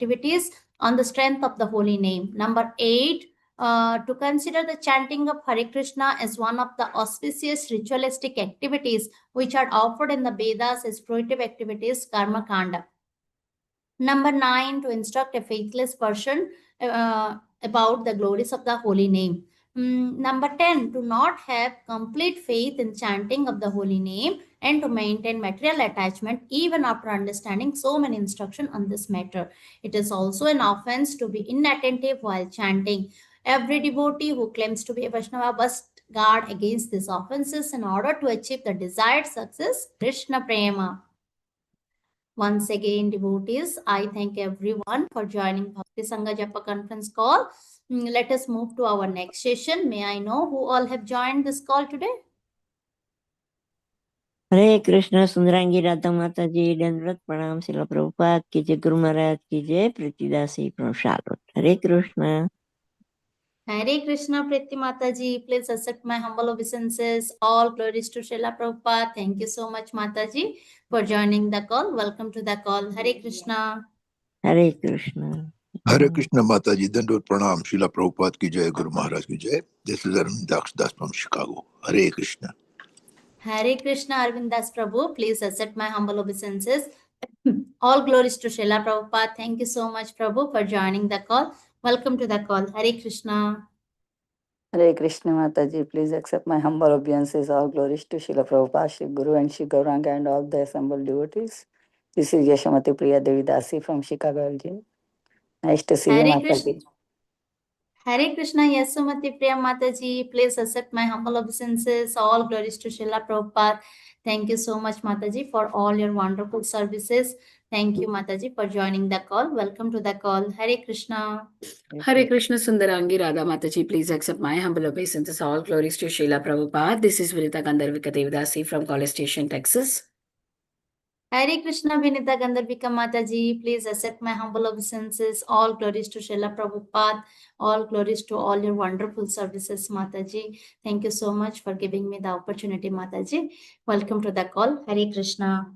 activities on the strength of the holy name. Number 8, to consider the chanting of Hare Krishna as one of the auspicious ritualistic activities which are offered in the Vedas as fruitive activities, Karma Kanda. Number 9, to instruct a faithless person about the glories of the holy name. Number 10, to not have complete faith in chanting of the holy name and to maintain material attachment even after understanding so many instructions on this matter. It is also an offense to be inattentive while chanting. Every devotee who claims to be a Vaishnava must guard against these offenses in order to achieve the desired success, Krishna Prema. Once again, devotees, I thank everyone for joining Bhakti Sangha Japa conference call. Let us move to our next session. May I know who all have joined this call today? Hare Krishna, Sundarangi Radha Mata Ji, Dandrat Pranam, Srila Prabhupada ki jai, Guru Maharaj ki jai, Pratidasi from Charlotte. Hare Krishna. Hare Krishna, Priti Mataji. Please accept my humble obeisances. All glories to Srila Prabhupada. Thank you so much, Mataji, for joining the call. Welcome to the call. Hare Krishna. Hare Krishna. Hare Krishna Mataji, Dandot Pranam, Srila Prabhupada ki jai, Guru Maharaj ki jai. This is Arvind Das from Chicago. Hare Krishna. Hare Krishna, Arvind Das Prabhu. Please accept my humble obeisances. All glories to Srila Prabhupada. Thank you so much, Prabhu, for joining the call. Welcome to the call. Hare Krishna. Hare Krishna Mataji, please accept my humble obeisances. All glories to Srila Prabhupada, Shri Guru and Shri Gauranga and all the assembled devotees. This is Yashamati Priya Devi Dasi from Chicago, Illinois. Nice to see you, Hare Mataji. Krishna. Hare Krishna, Yasumati Priya Mataji. Please accept my humble obeisances. All glories to Srila Prabhupada. Thank you so much, Mataji, for all your wonderful services. Thank you, Mataji, for joining the call. Welcome to the call. Hare Krishna. Hare Krishna, Sundarangi Radha Mataji. Please accept my humble obeisances. All glories to Srila Prabhupada. This is Vinita Gandharvika Devdasi from College Station, Texas. Hare Krishna, Vinita Gandharvika Mataji. Please accept my humble obeisances. All glories to Srila Prabhupada. All glories to all your wonderful services, Mataji. Thank you so much for giving me the opportunity, Mataji. Welcome to the call. Hare Krishna.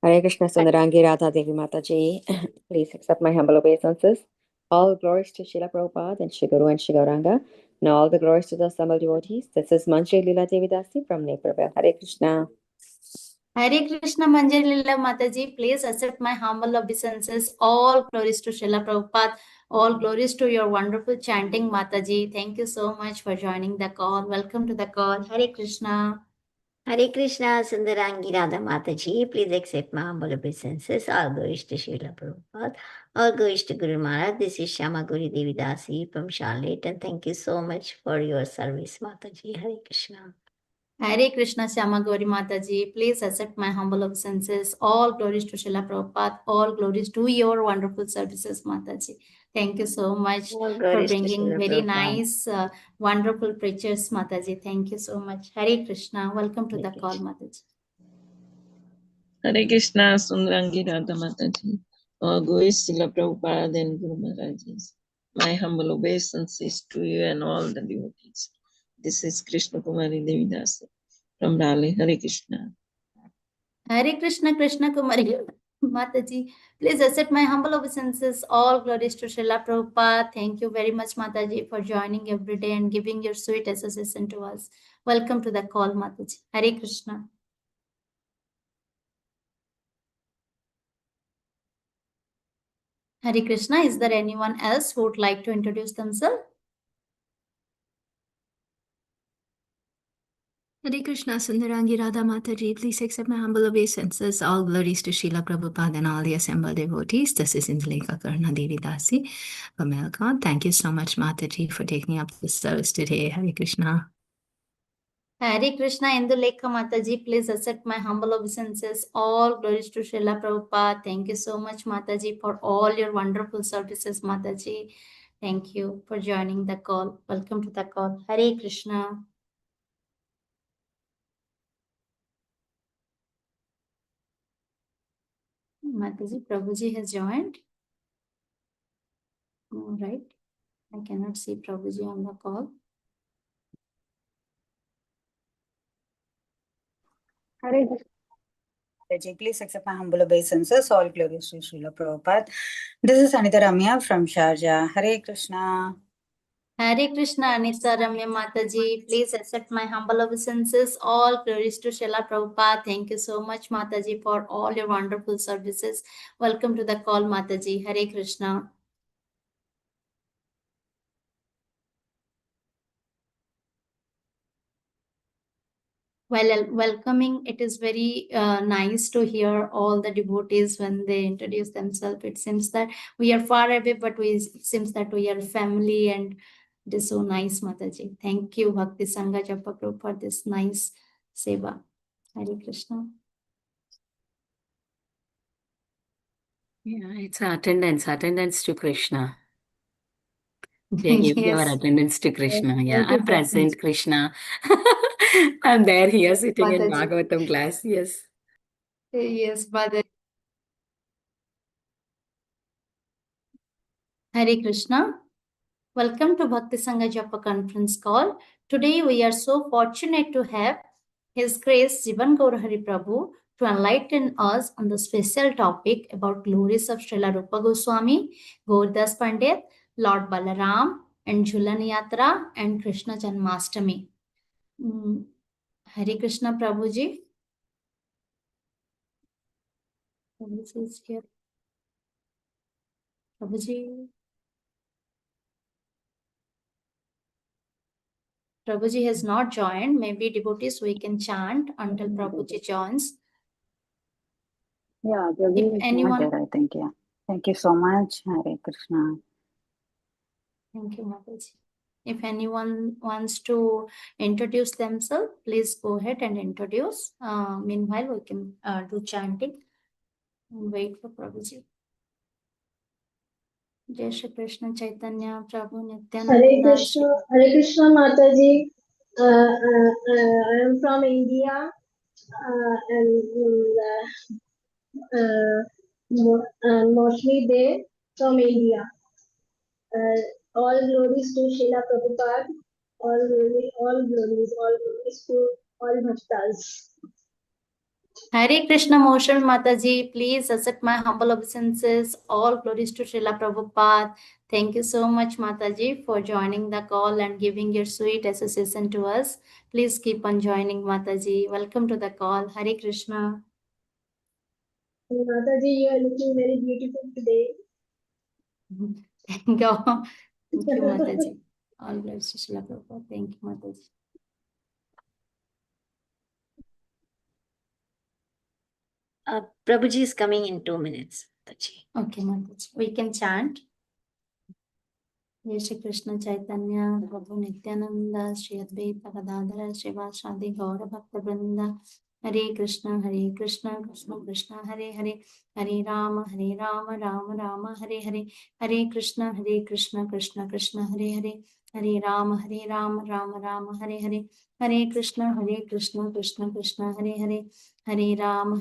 Hare Krishna, Sundarangi Radha Devi Mataji. Please accept my humble obeisances. All glories to Srila Prabhupada and Shri Guru and Shri Gauranga. And all the glories to the assembled devotees. This is Manjari Leela Devi Dasi from Naperville. Hare Krishna. Hare Krishna, Manjari Leela Mataji. Please accept my humble obeisances. All glories to Srila Prabhupada. All glories to your wonderful chanting, Mataji. Thank you so much for joining the call. Welcome to the call. Hare Krishna. Hare Krishna, Sundarangi Radha Mataji. Please accept my humble obeisances. All glories to Srila Prabhupada. All glories to Guru Maharaj. This is Shama Gauri Devi Dasi from Charlotte. And thank you so much for your service, Mataji. Hare Krishna. Hare Krishna, Shama Gauri Mataji. Please accept my humble obeisances. All glories to Srila Prabhupada. All glories to your wonderful services, Mataji. Thank you so much All for glories to bringing Srila very Prabhupada. nice, wonderful preachers, Mataji. Thank you so much. Hare Krishna. Welcome to the call, Mataji. Hare Krishna, Sundarangi Radha Mataji. All glories to Srila Prabhupada and Guru Maharajis. My humble obeisances to you and all the devotees. This is Krishna Kumari Devi Dasi from Raleigh. Hare Krishna. Hare Krishna, Krishna Kumari Mataji. Please accept my humble obeisances. All glories to Srila Prabhupada. Thank you very much, Mataji, for joining every day and giving your sweet association to us. Welcome to the call, Mataji. Hare Krishna. Hare Krishna. Is there anyone else who would like to introduce themselves? Hare Krishna, Sundarangi Radha Mataji. Please accept my humble obeisances. All glories to Srila Prabhupada and all the assembled devotees. This is Indulekha Karna Devi Dasi from Elcon. Thank you so much, Mataji, for taking up this service today. Hare Krishna. Hare Krishna, Indulekha Mataji. Please accept my humble obeisances. All glories to Srila Prabhupada. Thank you so much, Mataji, for all your wonderful services, Mataji. Thank you for joining the call. Welcome to the call. Hare Krishna. Mataji, Prabhuji has joined. All right. I cannot see Prabhuji on the call. Hare Krishna. Mataji. Please accept my humble obeisances. All glories to Srila Prabhupada. This is Anita Ramya from Sharjah. Hare Krishna. Hare Krishna, Anita Ramya Mataji. Please accept my humble obeisances. All glories to Srila Prabhupada. Thank you so much, Mataji, for all your wonderful services. Welcome to the call, Mataji. Hare Krishna. While welcoming, it is very nice to hear all the devotees when they introduce themselves. It seems that we are far away, but it seems that we are family, and it is so nice, Mataji. Thank you, Bhakti Sangha Japa Group, for this nice seva. Hare Krishna. Yeah, it's attendance to Krishna. We are giving our Yes. attendance to Krishna. Yeah, Thank you I'm so present, much. Krishna. I'm there here Yes, sitting in Mataji. Bhagavatam class. Yes. Yes, Mataji. Hare Krishna. Welcome to Bhakti Sangha Japa conference call. Today we are so fortunate to have His Grace Jivana GauraHari Prabhu to enlighten us on the special topic about glories of Srila Rupa Goswami, Gauridas Pandit, Lord Balaram, and Jhulan Yatra and Krishna Janmastami. Hare Krishna Prabhuji. Prabhuji is here. Prabhuji. Prabhuji has not joined. Maybe devotees we can chant until Prabhuji joins. Yeah, Prabhu is not there, I think. Yeah. Thank you so much. Hare Krishna. Thank you, Mataji. If anyone wants to introduce themselves, please go ahead and introduce. Meanwhile, we can do chanting and wait for Prabhuji. Jai Shri Krishna Chaitanya Prabhu Nityananda. Hare Krishna Mataji. I am from India, and mostly they from India. All glories to Srila Prabhupada. All glories to all bhaktas. Hare Krishna Moshal Mataji, please accept my humble obeisances. All glories to Srila Prabhupada. Thank you so much, Mataji, for joining the call and giving your sweet association to us. Please keep on joining, Mataji. Welcome to the call. Hare Krishna. Mataji, you are looking very beautiful today. Thank you. Thank you, Mataji. All glories to Srila Prabhupada. Thank you, Mataji. Prabhuji is coming in 2 minutes. Mataji. Okay, Mataji. We can chant. Jai Shri Krishna Chaitanya Prabhu Nityananda Shri Advaita Gadadhara Srivasadi Gaura Bhakta Vrinda. Hare Krishna Krishna Krishna Hare Hare Hare Rama Rama Rama Hare Hare Hare Krishna Krishna Krishna Hare Hare Hare Rama Rama Rama Hare Hare Hare Krishna Krishna Krishna Hare Hare Hare Rama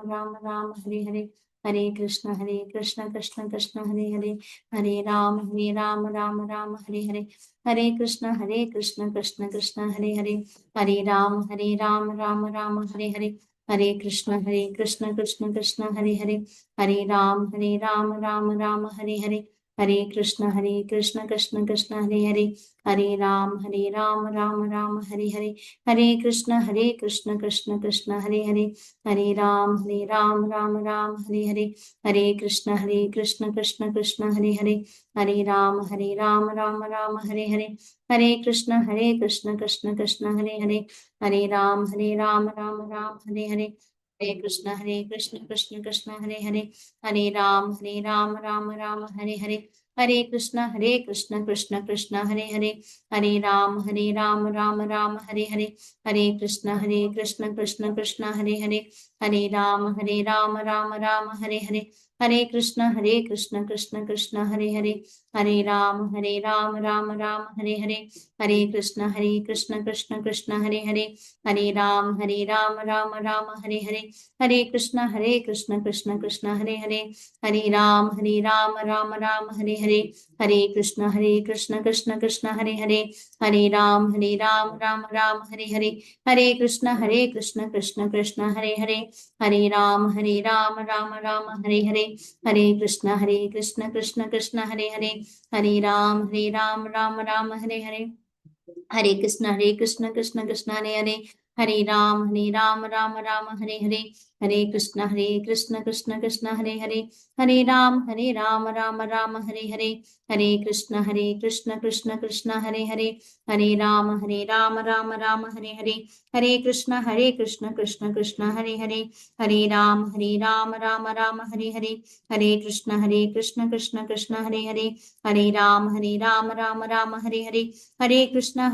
Rama Rama Hare Hare Hare Krishna Krishna Krishna Hare Hare Hare Rama Rama Rama Hare Hare Hare Krishna Krishna Krishna Hare Hare Hare Rama Rama Rama Hare Hare Hare Krishna Krishna Krishna Hare Hare Hare Rama Rama Rama Hare Hare Hare Krishna Krishna Krishna Hare Hare Hare Rama Rama Hare Hare Hare Krishna Krishna Krishna Hare Hare Hare Rama Rama Hare Hare Hare Krishna Krishna Krishna Hare Hare Hare Rama Rama Hare Hare Hare Krishna Krishna Krishna Hare Hare Hare Rama Rama Hare Hare Hare Krishna Krishna Krishna Hare Hare Hare Rama Rama Hare Hare Hare Krishna Krishna Krishna Hare Hare Hare Rama Rama Hare Hare Hare Krishna Krishna Krishna Hare Hare Hare Rama Rama Hare Hare Hare Krishna Krishna Krishna Hare Hare, Hare Ram Ram Ram Hare Hare, Hare Krishna Krishna Krishna Hare Hare, Hare Ram Ram Ram Hare Hare, Hare Krishna Krishna Krishna Hare Hare, Hare Ram Ram Ram Hare Hare, Hare Krishna Krishna Krishna Hare Hare, Hare Ram Ram Ram Hare Hare, Hare Krishna Krishna Krishna Hare Hare, Hare Ram Ram Ram Hare Hare, Hare Krishna Krishna Krishna Hare Hare, Hare Ram Ram Ram Hare Hare, Hare Krishna Krishna Krishna Hare Hare, Hare Ram Ram Ram Hare Hare, Hare Krishna Krishna Krishna Hare Hare, Hare Ram Ram Ram Hare Hare, Hare Krishna Krishna Krishna Hare Hare, Hare Ram Ram Ram Hare Hare, Hare Krishna Krishna Krishna Hare Hare, Hare Ram Ram Ram Hare Hare, Hare Krishna Krishna Krishna Hare Hare, Hare Ram Ram Ram Hare Hare, Hare Krishna Krishna Krishna Hare Hare, Hare Ram Ram Hare Hare, Hare Krishna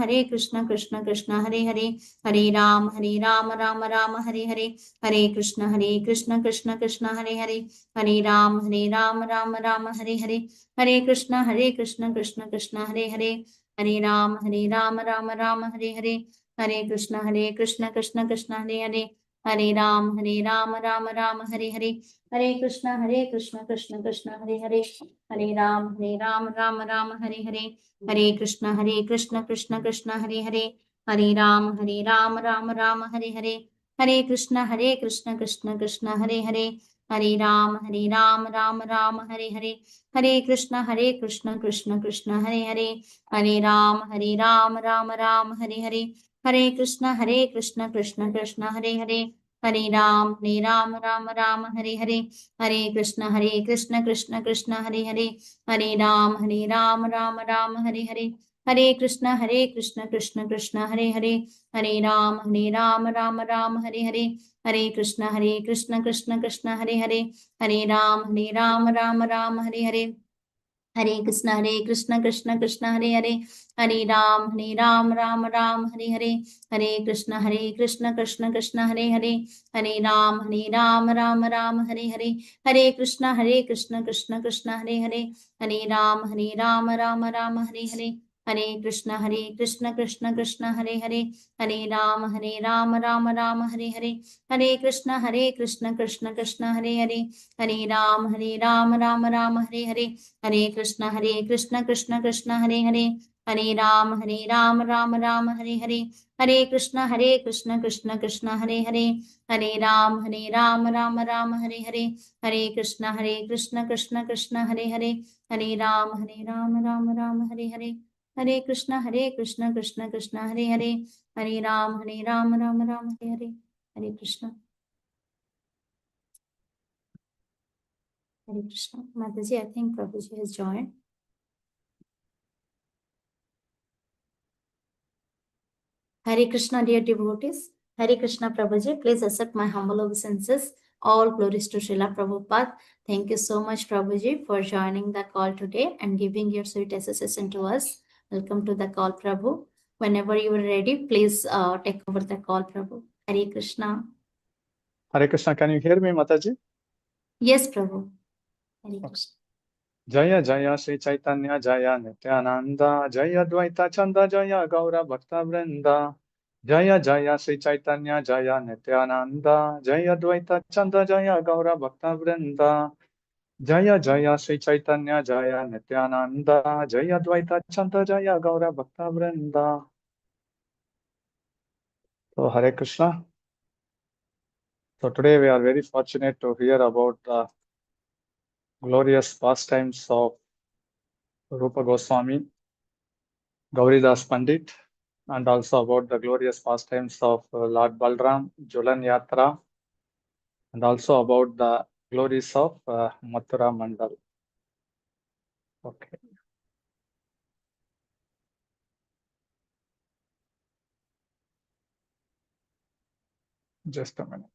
Krishna Krishna Hare Hare, Hare Ram Ram Hare Hare, Hare Krishna Krishna Krishna Hare Hare, Hare Ram Ram Hare Hare, Hare Krishna Krishna Krishna Hare Hare, Hare Ram Ram Hare Hare, Hare Krishna Krishna Krishna Hare Hare, Hare Ram Ram Hare Hare, Hare Krishna Krishna Krishna Hare Hare, Hare Ram Ram Hare Hare, Hare Krishna Krishna Krishna Hare Hare, Hare Ram Ram Hare Hare, Hare Krishna Krishna Krishna Hare Hare, Hare Ram Ram Hare Hare, Hare Krishna Krishna Krishna Hare Hare, Hare Ram Ram Hare Hare, Hare Krishna Krishna Krishna Hare Hare, Hare Ram Ram Hare Hare, Hare Krishna Krishna Krishna Hare Hare, Hare Ram Ram Hare Hare, Hare Krishna Krishna Krishna Hare Hare, Hare Ram Ram Hare Hare, Hare Krishna Krishna Hare Hare, Hare Ram Ram Hare Hare, Hare Krishna Krishna Krishna Hare Hare, Hare Ram Ram Hare Hare, Hare Krishna Krishna Krishna Hare Hare, Hare Ram Ram Hare Hare, Hare Krishna Krishna Krishna Hare Hare, Hare Ram Ram Hare Hare, Hare Krishna Krishna Krishna Hare Hare, Hare Ram Ram Hare Hare, Hare Krishna Krishna Krishna Hare Hare, Hare Ram Ram Hare Hare, Hare Krishna Krishna Krishna Hare Hare, Hare Ram Ram Hare Hare, Hare Krishna Krishna Krishna Hare Hare, Hare Ram Ram Hare Hare, Hare Krishna Krishna Krishna Hare Hare, Hare Ram Ram Hare Hare, Hare Krishna. Hare Krishna. Mataji, I think Prabhuji has joined. Hare Krishna, dear devotees. Hare Krishna, Prabhuji. Please accept my humble obeisances. All glories to Srila Prabhupada. Thank you so much, Prabhuji, for joining the call today and giving your sweet association to us. Welcome to the call, Prabhu. Whenever you are ready, please take over the call, Prabhu. Hare Krishna. Hare Krishna, can you hear me, Mataji? Yes, Prabhu. Hare Krishna. Jaya Jaya Sri Chaitanya Jaya Nityananda Jaya Dvaita Chanda Jaya Gaura Bhakta Vrinda Jaya Jaya Sri Chaitanya Jaya Nityananda Jaya Dvaita Chanda Jaya Gaura Bhakta Vrinda Jaya Jaya Sri Chaitanya Jaya Nityananda Jaya Dvaita Chanda Jaya Gaura Bhakta Vrinda. So Hare Krishna. So today we are very fortunate to hear about the glorious pastimes of Rupa Goswami, Gauridas Pandit, and also about the glorious pastimes of Lord Balaram, Jhulan Yatra, and also about the glories of Mathura Mandal. Okay. Just a minute.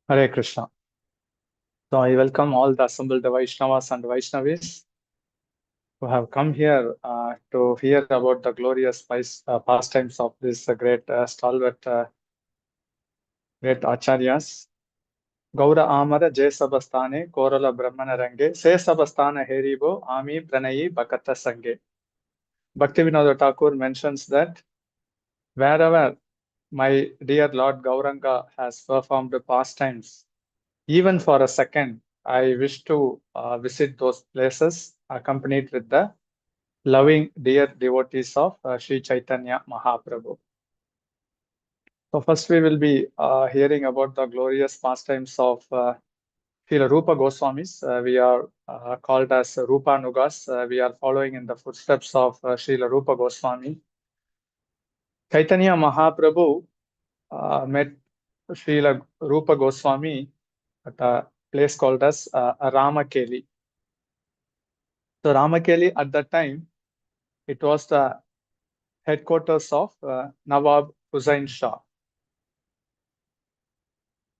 Hare Krishna. So I welcome all the assembled Vaishnavas and Vaishnavis who have come here to hear about the glorious pastimes of this great stalwart, great acharyas. Gaura Amara Jay Sabastane, Korala Brahmana Range, Se Sabastana Heribo, Ami Pranayi Bakata Sange. Bhaktivinoda Thakur mentions that wherever my dear Lord Gauranga has performed pastimes, even for a second, I wish to visit those places accompanied with the loving dear devotees of Sri Chaitanya Mahaprabhu. So first we will be hearing about the glorious pastimes of Srila Rupa Goswamis. We are called as Rupa Nugas. We are following in the footsteps of Srila Rupa Goswami. Chaitanya Mahaprabhu met Srila Rupa Goswami at a place called as Ramakeli. So Ramakeli at that time, it was the headquarters of Nawab Hussain Shah.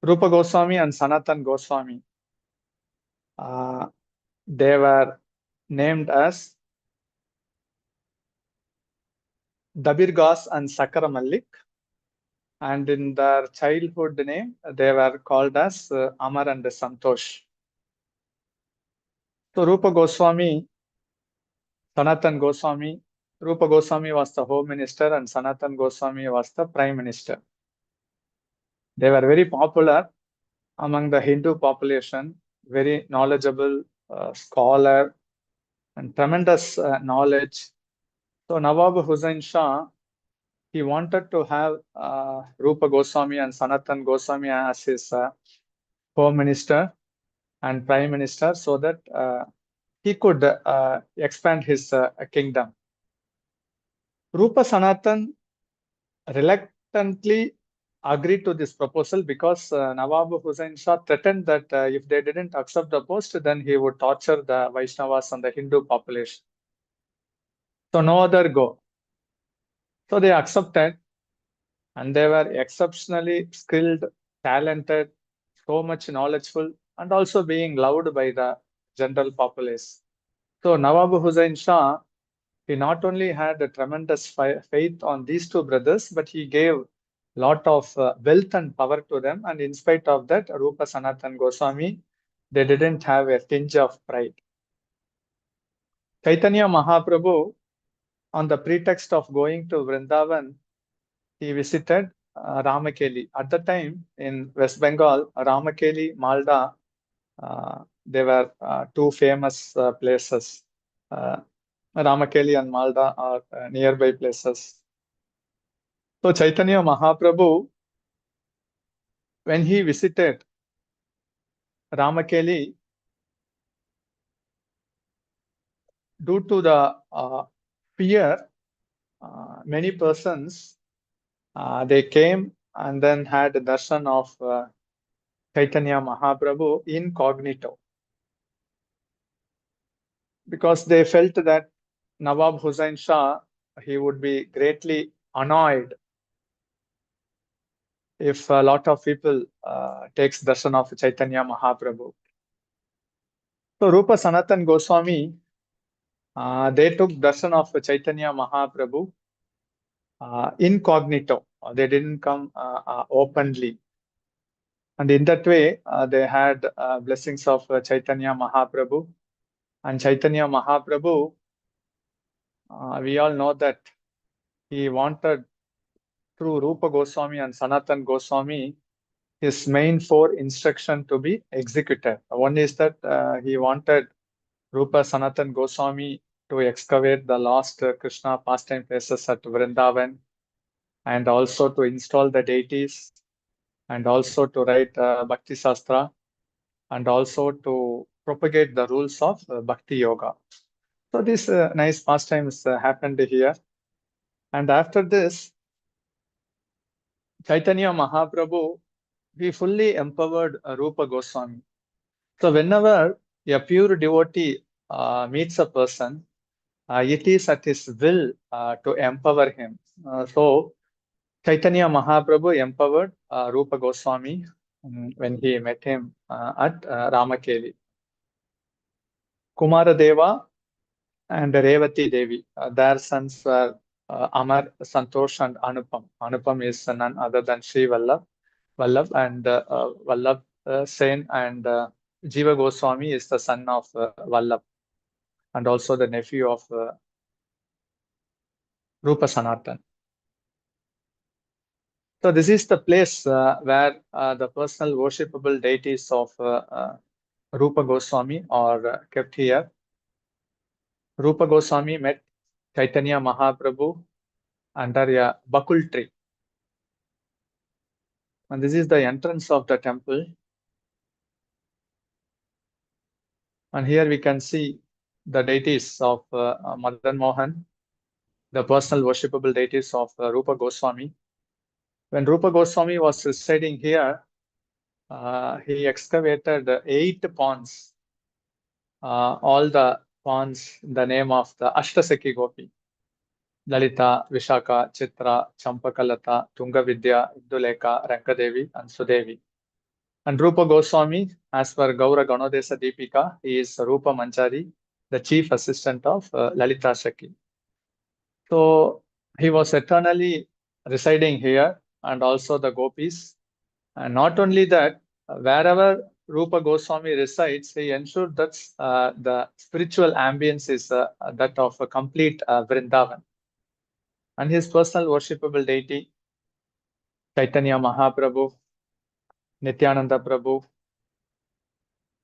Rupa Goswami and Sanatan Goswami, they were named as Dabirgas and Sakara Malik, and in their childhood name, they were called as Amar and Santosh. So Rupa Goswami, Sanatan Goswami, Rupa Goswami was the Home Minister and Sanatan Goswami was the Prime Minister. They were very popular among the Hindu population, very knowledgeable scholar and tremendous knowledge. So Nawab Hussain Shah, he wanted to have Rupa Goswami and Sanatan Goswami as his Home Minister and Prime Minister so that he could expand his kingdom. Rupa Sanatan reluctantly agreed to this proposal because Nawab Hussain Shah threatened that if they didn't accept the post, then he would torture the Vaishnavas and the Hindu population. So no other go. So they accepted, and they were exceptionally skilled, talented, so much knowledgeful, and also being loved by the general populace. So Nawab Hussain Shah, he not only had a tremendous faith on these two brothers, but he gave lot of wealth and power to them. And in spite of that, Rupa Sanatan Goswami, they didn't have a tinge of pride. Chaitanya Mahaprabhu, on the pretext of going to Vrindavan, he visited Ramakeli. At the time in West Bengal, Ramakeli, Malda, they were two famous places. Ramakeli and Malda are nearby places. So Chaitanya Mahaprabhu, when he visited Ramakeli, due to the fear, many persons, they came and then had a darshan of Chaitanya Mahaprabhu incognito, because they felt that Nawab Hussain Shah, he would be greatly annoyed if a lot of people takes darshan of Chaitanya Mahaprabhu. So Rupa Sanatan Goswami, they took darshan of Chaitanya Mahaprabhu incognito. They didn't come openly. And in that way, they had blessings of Chaitanya Mahaprabhu. And Chaitanya Mahaprabhu, we all know that he wanted, through Rupa Goswami and Sanatan Goswami, his main four instruction to be executed. One is that he wanted Rupa Sanatan Goswami to excavate the lost Krishna pastime places at Vrindavan, and also to install the deities, and also to write Bhakti Sastra, and also to propagate the rules of Bhakti Yoga. So these nice pastimes happened here. And after this, Chaitanya Mahaprabhu, he fully empowered Rupa Goswami. So whenever a pure devotee meets a person, it is at his will to empower him. So Chaitanya Mahaprabhu empowered Rupa Goswami, when he met him at Ramakeli. Kumaradeva and Revati Devi, their sons were Amar, Santosh and Anupam. Anupam is none other than Sri Vallabh, and Vallabh Sen and Jiva Goswami is the son of Vallabh and also the nephew of Rupa Sanatan. So this is the place where the personal worshipable deities of Rupa Goswami are kept here. Rupa Goswami met Chaitanya Mahaprabhu under a bakul tree. And this is the entrance of the temple. And here we can see the deities of Madan Mohan, the personal worshipable deities of Rupa Goswami. When Rupa Goswami was residing here, he excavated 8 ponds, all the ponds in the name of the Ashtasaki Gopi. Lalita, Vishaka, Chitra, Champakalata, Tungavidya, Induleka, Rankadevi, and Sudevi. And Rupa Goswami, as per Gaura Ganodesa Deepika, he is Rupa Manjari, the chief assistant of Lalita Shaki. So he was eternally residing here, and also the gopis. And not only that, wherever Rupa Goswami resides, he ensured that the spiritual ambience is that of a complete Vrindavan. And his personal worshipable deity, Chaitanya Mahaprabhu, Nityananda Prabhu.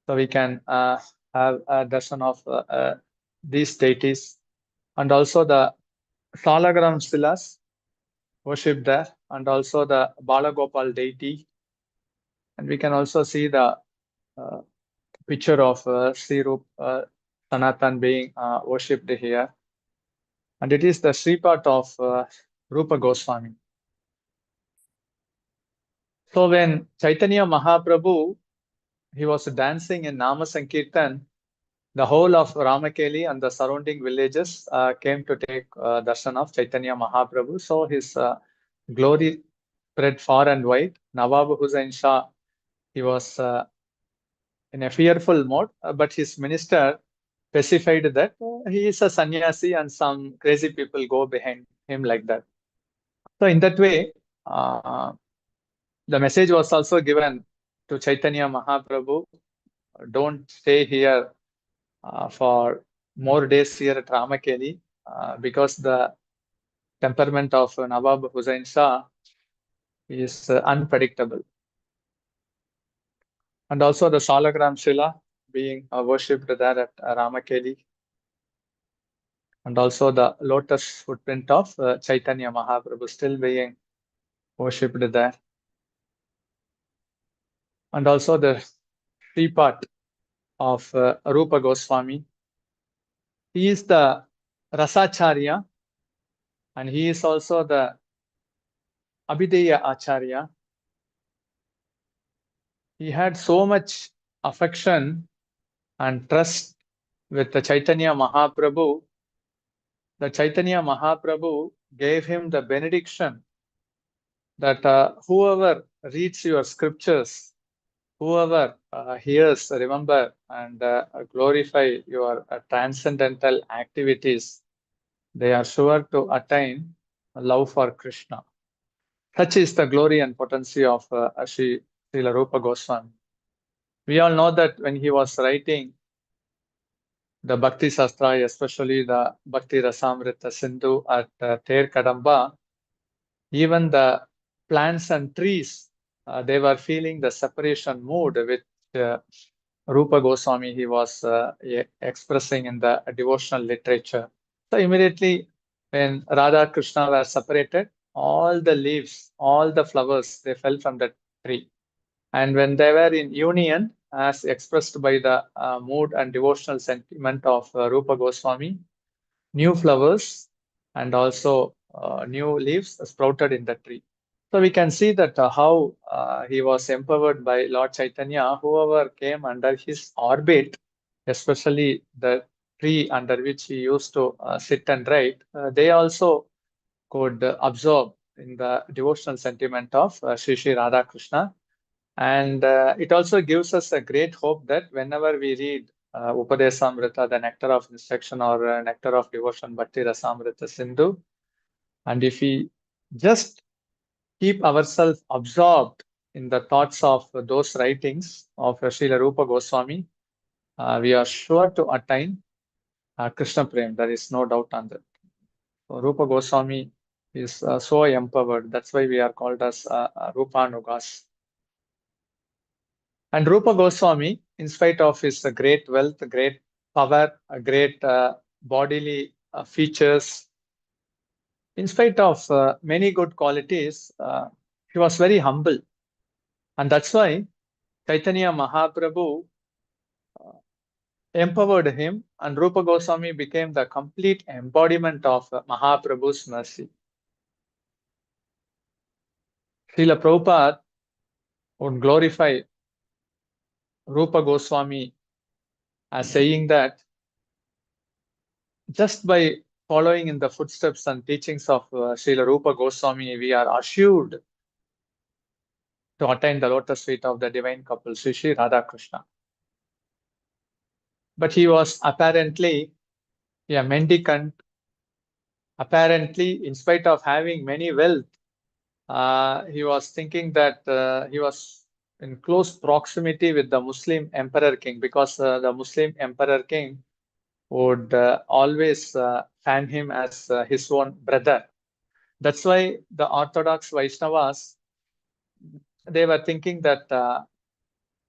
So we can have a darshan of these deities. And also the Salagram Silas worshipped there, and also the Balagopal deity. And we can also see the picture of Sri Rupa Sanatan being worshipped here. And it is the Sripat of Rupa Goswami. So when Chaitanya Mahaprabhu, he was dancing in Nama Sankirtan, the whole of Ramakeli and the surrounding villages came to take darshan of Chaitanya Mahaprabhu. So his glory spread far and wide. Nawab Hussain Shah, he was in a fearful mode, but his minister specified that he is a sannyasi and some crazy people go behind him like that. So in that way, the message was also given to Chaitanya Mahaprabhu, don't stay here for more days here at Ramakeli, because the temperament of Nawab Hussain Shah is unpredictable. And also the Salagram Shila being worshipped there at Ramakeli. And also the lotus footprint of Chaitanya Mahaprabhu still being worshipped there. And also the Sripat of Rupa Goswami. He is the Rasacharya, and he is also the Abhideya Acharya. He had so much affection and trust with the Chaitanya Mahaprabhu. The Chaitanya Mahaprabhu gave him the benediction that whoever reads your scriptures, whoever hears, remember, and glorify your transcendental activities, they are sure to attain love for Krishna. Such is the glory and potency of Srila Rupa Goswami. We all know that when he was writing the Bhakti Sastra, especially the Bhakti Rasamrita Sindhu at Ter Kadamba, even the plants and trees, they were feeling the separation mood which Rupa Goswami he was expressing in the devotional literature. So immediately when Radha Krishna were separated, all the leaves, all the flowers, they fell from the tree. And when they were in union, as expressed by the mood and devotional sentiment of Rupa Goswami, new flowers and also new leaves sprouted in the tree. So we can see that how he was empowered by Lord Chaitanya. Whoever came under his orbit, especially the tree under which he used to sit and write, they also could absorb in the devotional sentiment of Sri Sri Radha Krishna. And it also gives us a great hope that whenever we read Upadesamrita, the nectar of instruction, or nectar of devotion, Bhakti Rasamrita Sindhu, and if we just keep ourselves absorbed in the thoughts of those writings of Srila Rupa Goswami, we are sure to attain Krishna Prem. There is no doubt on that. So Rupa Goswami is so empowered. That's why we are called as Rupanugas. And Rupa Goswami, in spite of his great wealth, great power, great bodily features, in spite of many good qualities, he was very humble. And that's why Chaitanya Mahaprabhu empowered him, and Rupa Goswami became the complete embodiment of Mahaprabhu's mercy. Srila Prabhupada would glorify Rupa Goswami as saying that just by following in the footsteps and teachings of Srila Rupa Goswami, we are assured to attain the lotus feet of the divine couple, Sri Sri Radha Krishna. But he was apparently a mendicant. Apparently, in spite of having many wealth, he was thinking that he was in close proximity with the Muslim emperor king, because the Muslim emperor king would always fan him as his own brother. That's why the Orthodox Vaishnavas, they were thinking that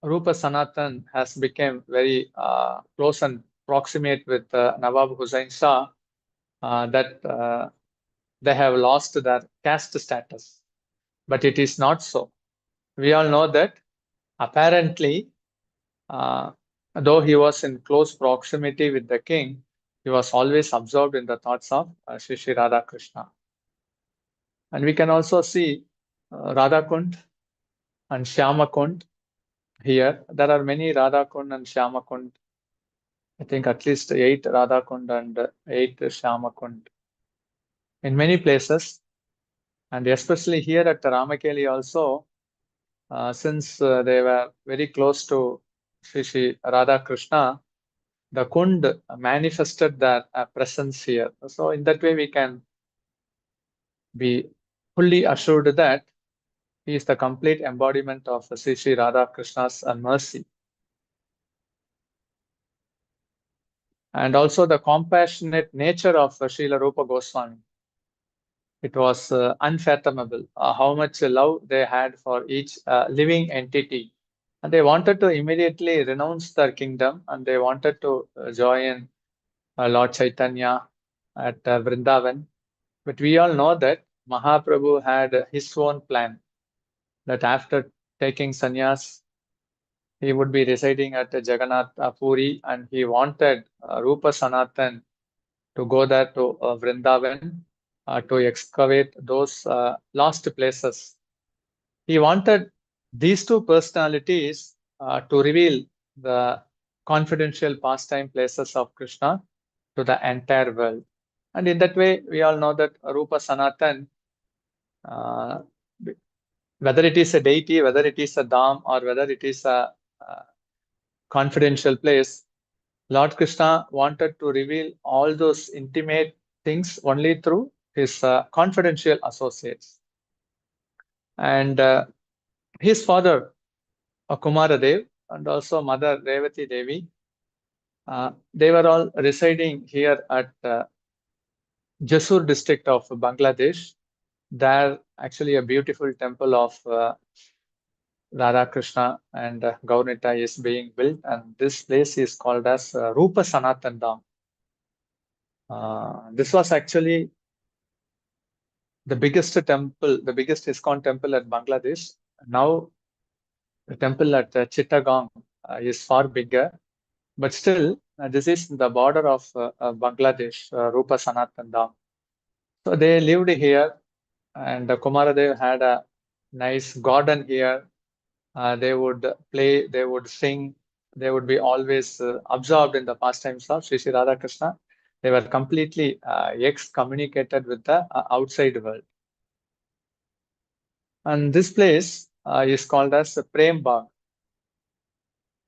Rupa Sanatan has become very close and proximate with Nawab Hussain Shah, that they have lost their caste status. But it is not so. We all know that apparently, though he was in close proximity with the king, he was always absorbed in the thoughts of Sri Sri Radha Krishna. And we can also see Radha Kund and Shyama Kund here. There are many Radha Kund and Shyama Kund. I think at least 8 Radha Kund and 8 Shyama Kund in many places. And especially here at Ramakeli also, since they were very close to Sri Sri Radha Krishna, the Kund manifested their presence here. So in that way, we can be fully assured that he is the complete embodiment of Sri Sri Radha Krishna's mercy. And also the compassionate nature of Srila Rupa Goswami. It was unfathomable how much love they had for each living entity. And they wanted to immediately renounce their kingdom, and they wanted to join Lord Chaitanya at Vrindavan. But we all know that Mahaprabhu had his own plan, that after taking sannyas, he would be residing at Jagannath Puri, and he wanted Rupa Sanatan to go there to Vrindavan to excavate those lost places. He wanted these two personalities to reveal the confidential pastime places of Krishna to the entire world. And in that way, we all know that Rupa Sanatan, whether it is a deity, whether it is a dham, or whether it is a confidential place, Lord Krishna wanted to reveal all those intimate things only through his confidential associates. And his father, Kumaradev, and also mother Revati Devi, they were all residing here at Jasur district of Bangladesh. There actually a beautiful temple of Radha Krishna and Gaurnita is being built, and this place is called as Rupa Sanatan Dham. This was actually the biggest temple, the biggest ISKCON temple at Bangladesh. Now the temple at Chittagong is far bigger, but still this is the border of Bangladesh, Rupa Sanatan Dham. So they lived here, and Kumaradev had a nice garden here. They would play, they would sing, they would be always absorbed in the pastimes of Sri Sri Radha Krishna. They were completely excommunicated with the outside world. And this place is called as Prem Bagh.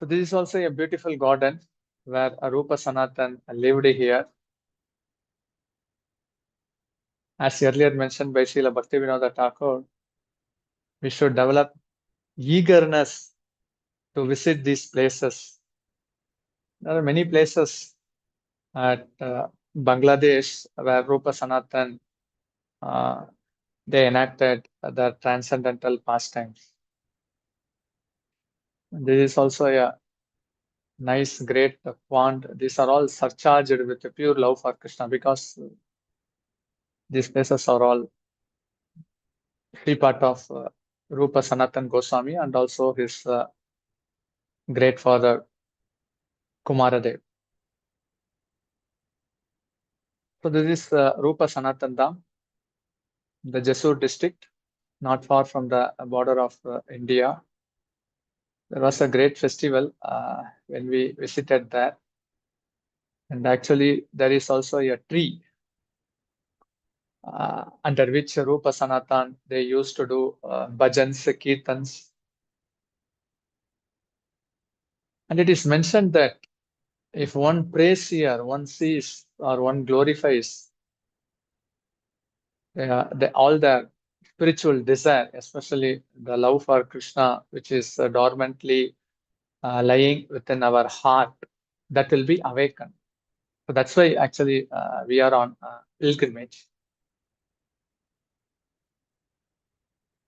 So this is also a beautiful garden where Rupa Sanatan lived here. As earlier mentioned by Srila Bhaktivinoda Thakur, we should develop eagerness to visit these places. There are many places at Bangladesh where Rupa Sanatan they enacted the transcendental pastimes. This is also a nice, great pond. These are all surcharged with a pure love for Krishna, because these places are all free part of Rupa Sanatan Goswami and also his great father Kumaradev. So this is Rupa Sanatan Dham, the Jessore district, not far from the border of India. There was a great festival when we visited there. And actually, there is also a tree under which Rupa Sanatan, they used to do bhajans, kirtans. And it is mentioned that if one prays here, one sees or one glorifies all the spiritual desire, especially the love for Krishna, which is dormantly lying within our heart, that will be awakened. So that's why actually we are on pilgrimage.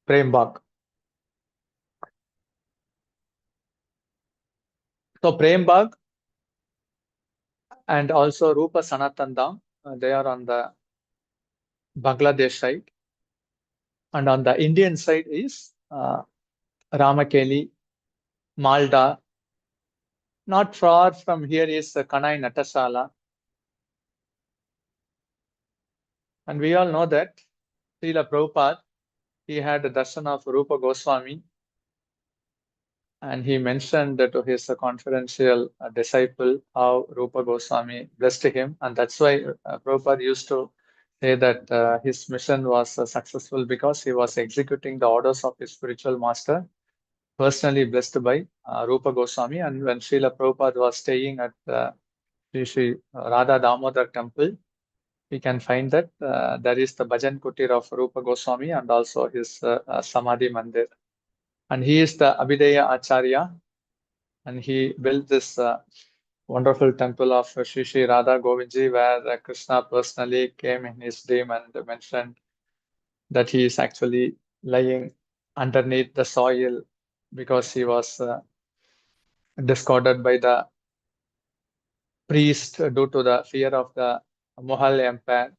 Prem Bagh. So Prem Bagh and also Rupa Sanatan Dham, they are on the Bangladesh side. And on the Indian side is Ramakeli, Malda. Not far from here is Kanai Natashala. And we all know that Srila Prabhupada, he had the darshan of Rupa Goswami, and he mentioned to his confidential disciple how Rupa Goswami blessed him. And that's why Prabhupada used to say that his mission was successful because he was executing the orders of his spiritual master, personally blessed by Rupa Goswami. And when Srila Prabhupada was staying at Sri Radha Damodar temple, we can find that there is the Bhajan Kutir of Rupa Goswami and also his Samadhi Mandir. And he is the Abhidaya Acharya, and he built this wonderful temple of Sri Sri Radha Govindji, where Krishna personally came in his dream and mentioned that he is actually lying underneath the soil because he was discarded by the priest due to the fear of the Mughal Empire.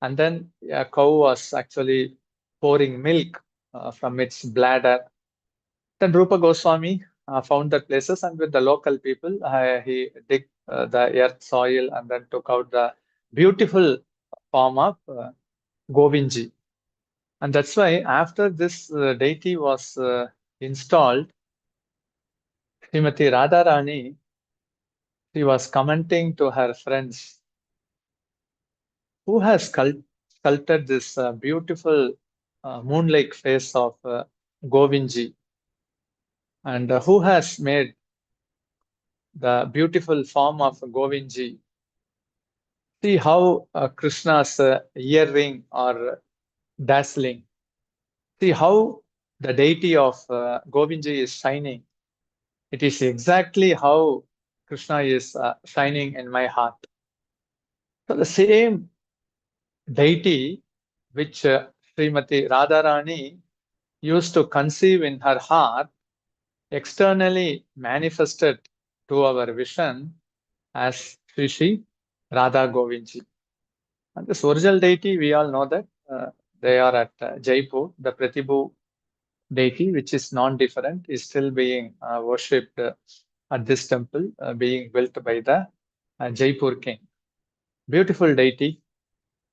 And then a cow was actually pouring milk from its bladder. Then Rupa Goswami found that places, and with the local people, he digged the earth soil and then took out the beautiful form of Govindji. And that's why after this deity was installed, Srimati Radharani, she was commenting to her friends, who has sculpted this beautiful moon-like face of Govindji, and who has made the beautiful form of Govindji. See how Krishna's earring are dazzling. See how the deity of Govindji is shining. It is exactly how Krishna is shining in my heart. So the same deity which Srimati Radharani used to conceive in her heart, externally manifested to our vision as Sri Sri Radha Govindji. And this original deity, we all know that they are at Jaipur. The Pratibhu deity, which is non-different, is still being worshipped at this temple, being built by the Jaipur king. Beautiful deity,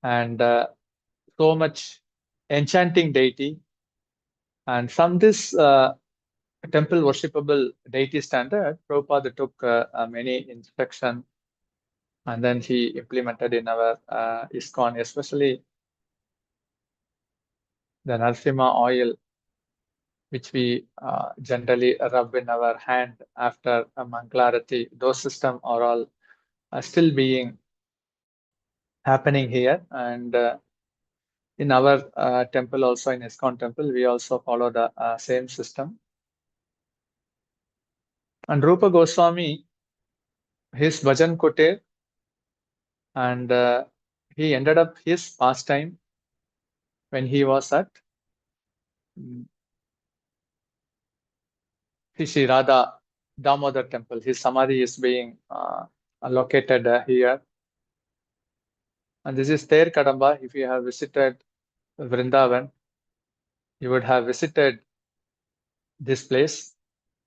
and so much enchanting deity. And from this temple worshipable deity standard, Prabhupada took many inspection, and then he implemented in our ISKCON, especially the Narasimha oil, which we generally rub in our hand after a Mangalarati, those systems are all still being happening here. And in our temple, also in ISKCON temple, we also follow the same system. And Rupa Goswami, his bhajan kutir, and he ended up his pastime when he was at Sri Radha Damodar temple. His samadhi is being located here. And this is Ter Kadamba. If you have visited Vrindavan, you would have visited this place.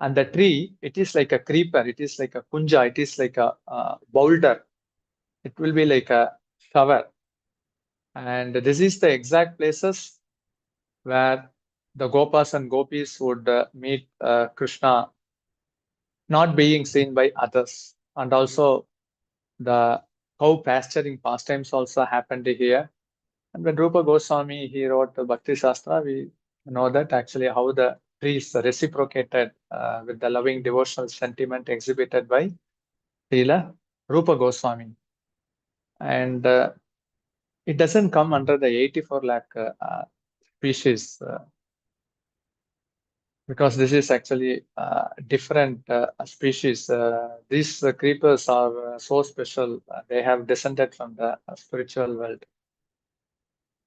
And the tree, it is like a creeper, it is like a kunja, it is like a boulder. It will be like a shower. And this is the exact places where the Gopas and Gopis would meet Krishna, not being seen by others. And also the cow pasturing pastimes also happened here. And when Rupa Goswami, he wrote the Bhakti Shastra, we know that actually how the trees reciprocated with the loving devotional sentiment exhibited by Srila Rupa Goswami. And it doesn't come under the 84 lakh species because this is actually different species. These creepers are so special. They have descended from the spiritual world.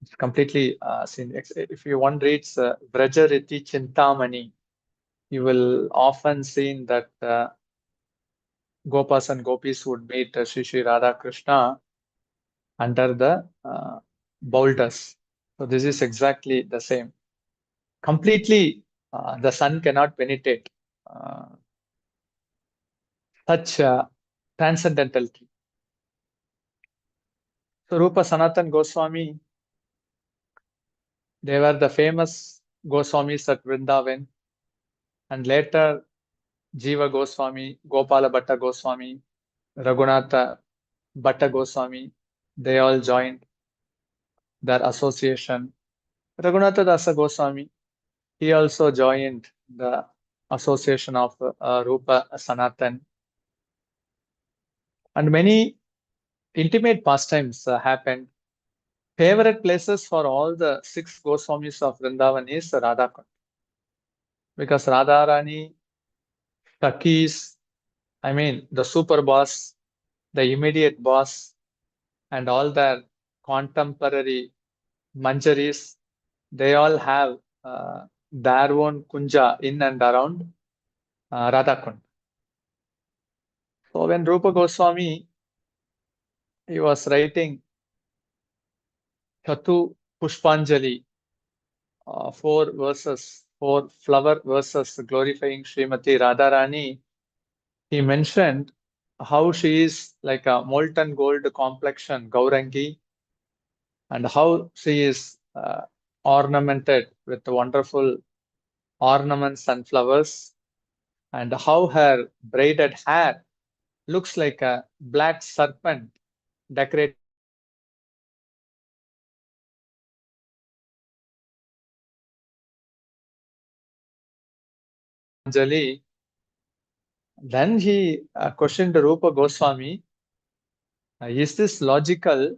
It's completely seen. If you one reads Vrajariti Chintamani, you will often see that Gopas and Gopis would meet Sri Radha Krishna under the boulders. So this is exactly the same. Completely, the sun cannot penetrate such a transcendental tree. So Rupa Sanatan Goswami, they were the famous Goswamis at Vrindavan, and later Jiva Goswami, Gopala Bhatta Goswami, Raghunatha Bhatta Goswami, they all joined their association. Raghunatha Dasa Goswami, he also joined the association of Rupa Sanatan. And many intimate pastimes happened. Favorite places for all the 6 Goswamis of Vrindavan is Radhakund. Because Radharani, Sakis, I mean the super boss, the immediate boss, and all their contemporary manjaris, they all have their own kunja in and around Radhakund. So when Rupa Goswami, he was writing Chatu Pushpanjali, 4 verses, 4 flower verses glorifying Srimati Radharani, he mentioned how she is like a molten gold complexion, Gaurangi, and how she is ornamented with wonderful ornaments and flowers, and how her braided hair looks like a black serpent decorated Anjali. Then he questioned Rupa Goswami, is this logical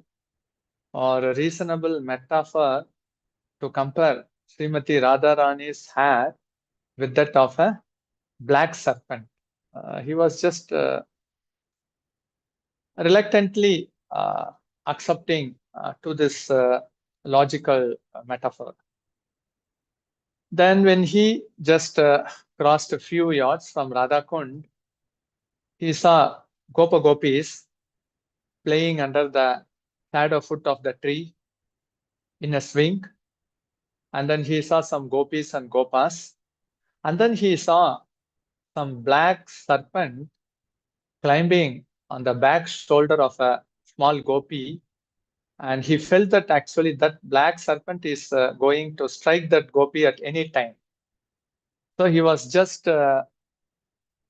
or a reasonable metaphor to compare Srimati Radharani's hair with that of a black serpent? He was just reluctantly accepting to this logical metaphor. Then when he just crossed a few yards from Radhakund, he saw Gopa Gopis playing under the shadow foot of the tree in a swing. And then he saw some Gopis and Gopas. And then he saw some black serpent climbing on the back shoulder of a small gopi. And he felt that actually that black serpent is going to strike that gopi at any time. So he was just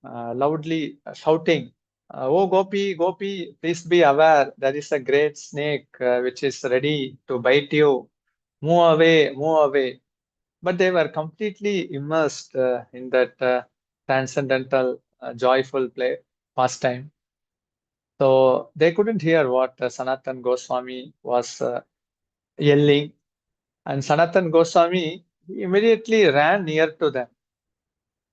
loudly shouting, oh Gopi, Gopi, please be aware, there is a great snake which is ready to bite you. Move away, move away. but they were completely immersed in that transcendental, joyful pastime. So they couldn't hear what Sanatan Goswami was yelling, and Sanatan Goswami immediately ran near to them.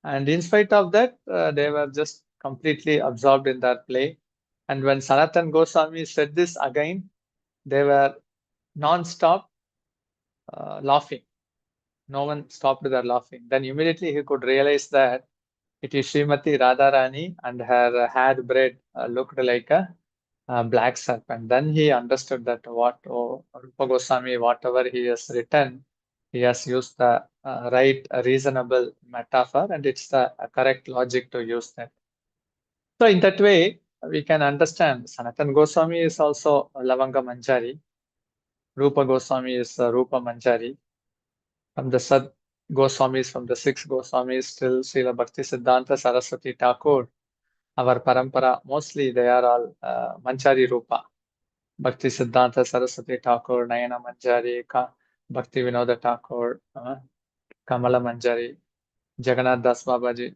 And in spite of that, they were just completely absorbed in that play. And when Sanatan Goswami said this again, they were non-stop laughing. No one stopped their laughing. Then immediately he could realize that it is Srimati Radharani, and her hair braid looked like a black serpent. Then he understood that Rupa Goswami, whatever he has written, he has used the right, reasonable metaphor, and it's the correct logic to use that. So in that way, we can understand Sanatan Goswami is also Lavanga Manjari. Rupa Goswami is Rupa Manjari. From the Sad Goswamis, from the 6 Goswamis till Srila Bhakti Siddhanta Saraswati Thakur, our parampara, mostly they are all Manjari Rupa. Bhakti Siddhanta Saraswati Thakur, Nayana Manjari, Bhakti Vinoda Thakur, Kamala Manjari, Jagannath Das Babaji,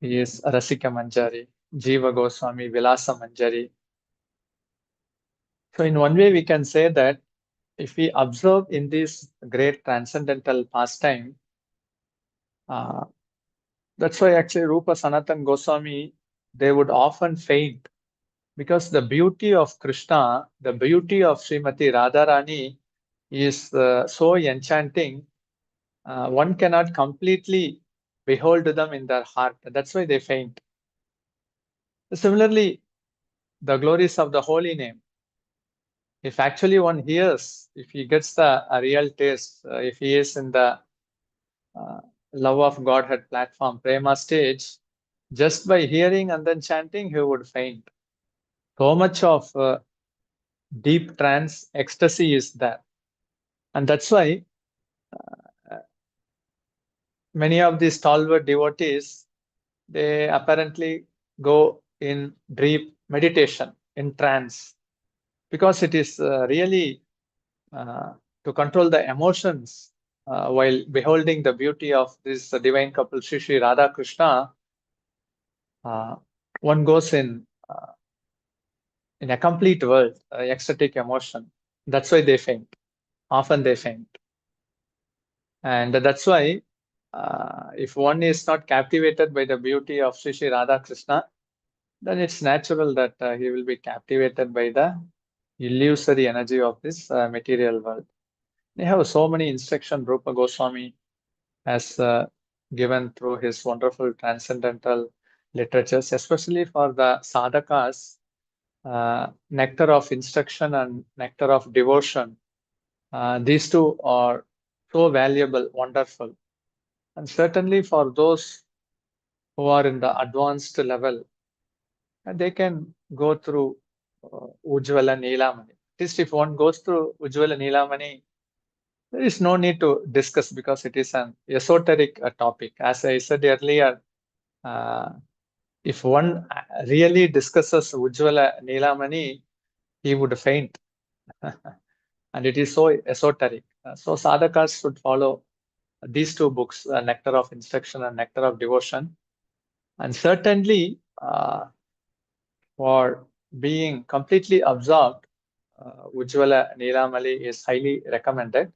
he is Rasika Manjari, Jiva Goswami, Vilasa Manjari. So in one way we can say that if we observe in this great transcendental pastime, that's why actually Rupa Sanatan Goswami, they would often faint, because the beauty of Krishna, the beauty of Srimati Radharani is so enchanting, one cannot completely behold them in their heart. That's why they faint. Similarly, the glories of the holy name, if actually one hears, if he gets the real taste, if he is in the love of Godhead platform, Prema stage, just by hearing and then chanting, he would faint. So much of deep trance ecstasy is there. And that's why many of these stalwart devotees, they apparently go in deep meditation, in trance, because it is really to control the emotions while beholding the beauty of this divine couple, Shri Radha Krishna. One goes in a complete world, ecstatic emotion. That's why they faint. Often they faint. And that's why if one is not captivated by the beauty of Shri Radha Krishna, then it's natural that he will be captivated by the illusory energy of this material world. They have so many instructions Rupa Goswami has given through his wonderful transcendental literatures, especially for the sadhakas, nectar of instruction and nectar of devotion. These two are so valuable, wonderful. And certainly for those who are in the advanced level, they can go through Ujjvala Nilamani. At least if one goes through Ujjvala Nilamani, there is no need to discuss, because it is an esoteric topic. As I said earlier, if one really discusses Ujjvala Nilamani, he would faint. And it is so esoteric. So sadhakas should follow these two books, Nectar of Instruction and Nectar of Devotion. And certainly, for being completely absorbed, Ujjvala Nilamani is highly recommended.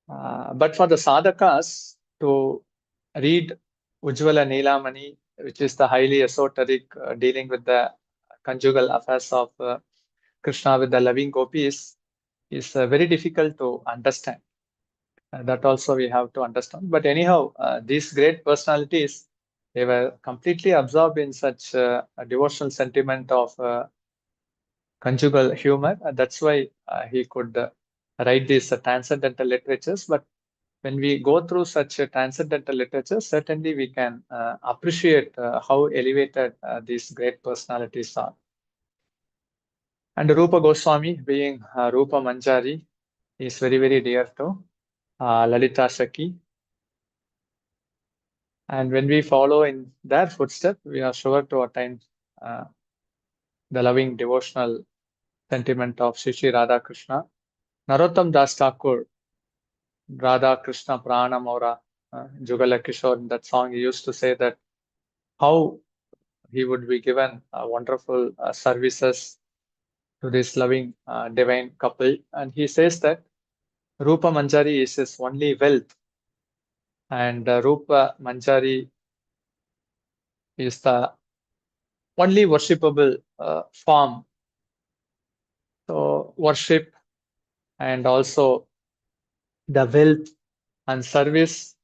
But for the sadhakas, to read Ujjvala Nilamani, which is the highly esoteric, dealing with the conjugal affairs of Krishna with the loving gopis, is very difficult to understand. That also we have to understand. But anyhow, these great personalities, they were completely absorbed in such a devotional sentiment of conjugal humor. That's why he could write these transcendental literatures. But when we go through such transcendental literature, certainly we can appreciate how elevated these great personalities are. And Rupa Goswami, being Rupa Manjari, is very, very dear to Lalita Shaki. And when we follow in their footsteps, we are sure to attain the loving devotional sentiment of Shri Radha Krishna. Narottam Das Thakur, Radha Krishna Pranam or Jugala Kishore, in that song, he used to say that how he would be given wonderful services to this loving divine couple. And he says that Rupa Manjari is his only wealth, and Rupa Manjari is the only worshipable form. So worship and also the wealth and service,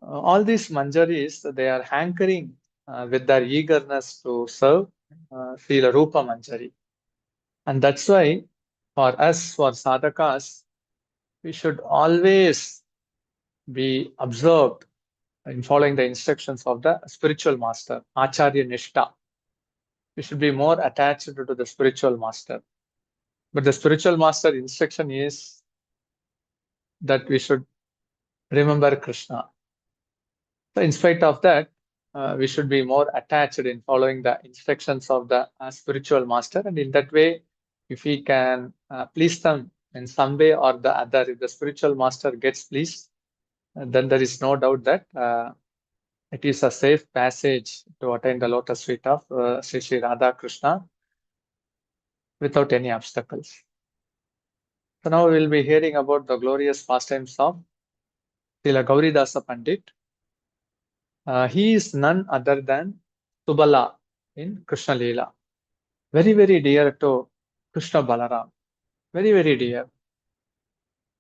all these Manjaris, they are hankering with their eagerness to serve Srila Rupa Manjari. And that's why for us, for sadhakas, we should always be observed in following the instructions of the spiritual master, Acharya Nishta. We should be more attached to the spiritual master. But the spiritual master instruction is that we should remember Krishna. So in spite of that, we should be more attached in following the instructions of the spiritual master. And in that way, if we can please them in some way or the other, if the spiritual master gets pleased, then there is no doubt that it is a safe passage to attain the lotus feet of Sri Radha Krishna without any obstacles. So now we will be hearing about the glorious pastimes of Srila Gauridas Pandit. He is none other than Subala in Krishna Leela. Very, very dear to Krishna Balaram. Very, very dear.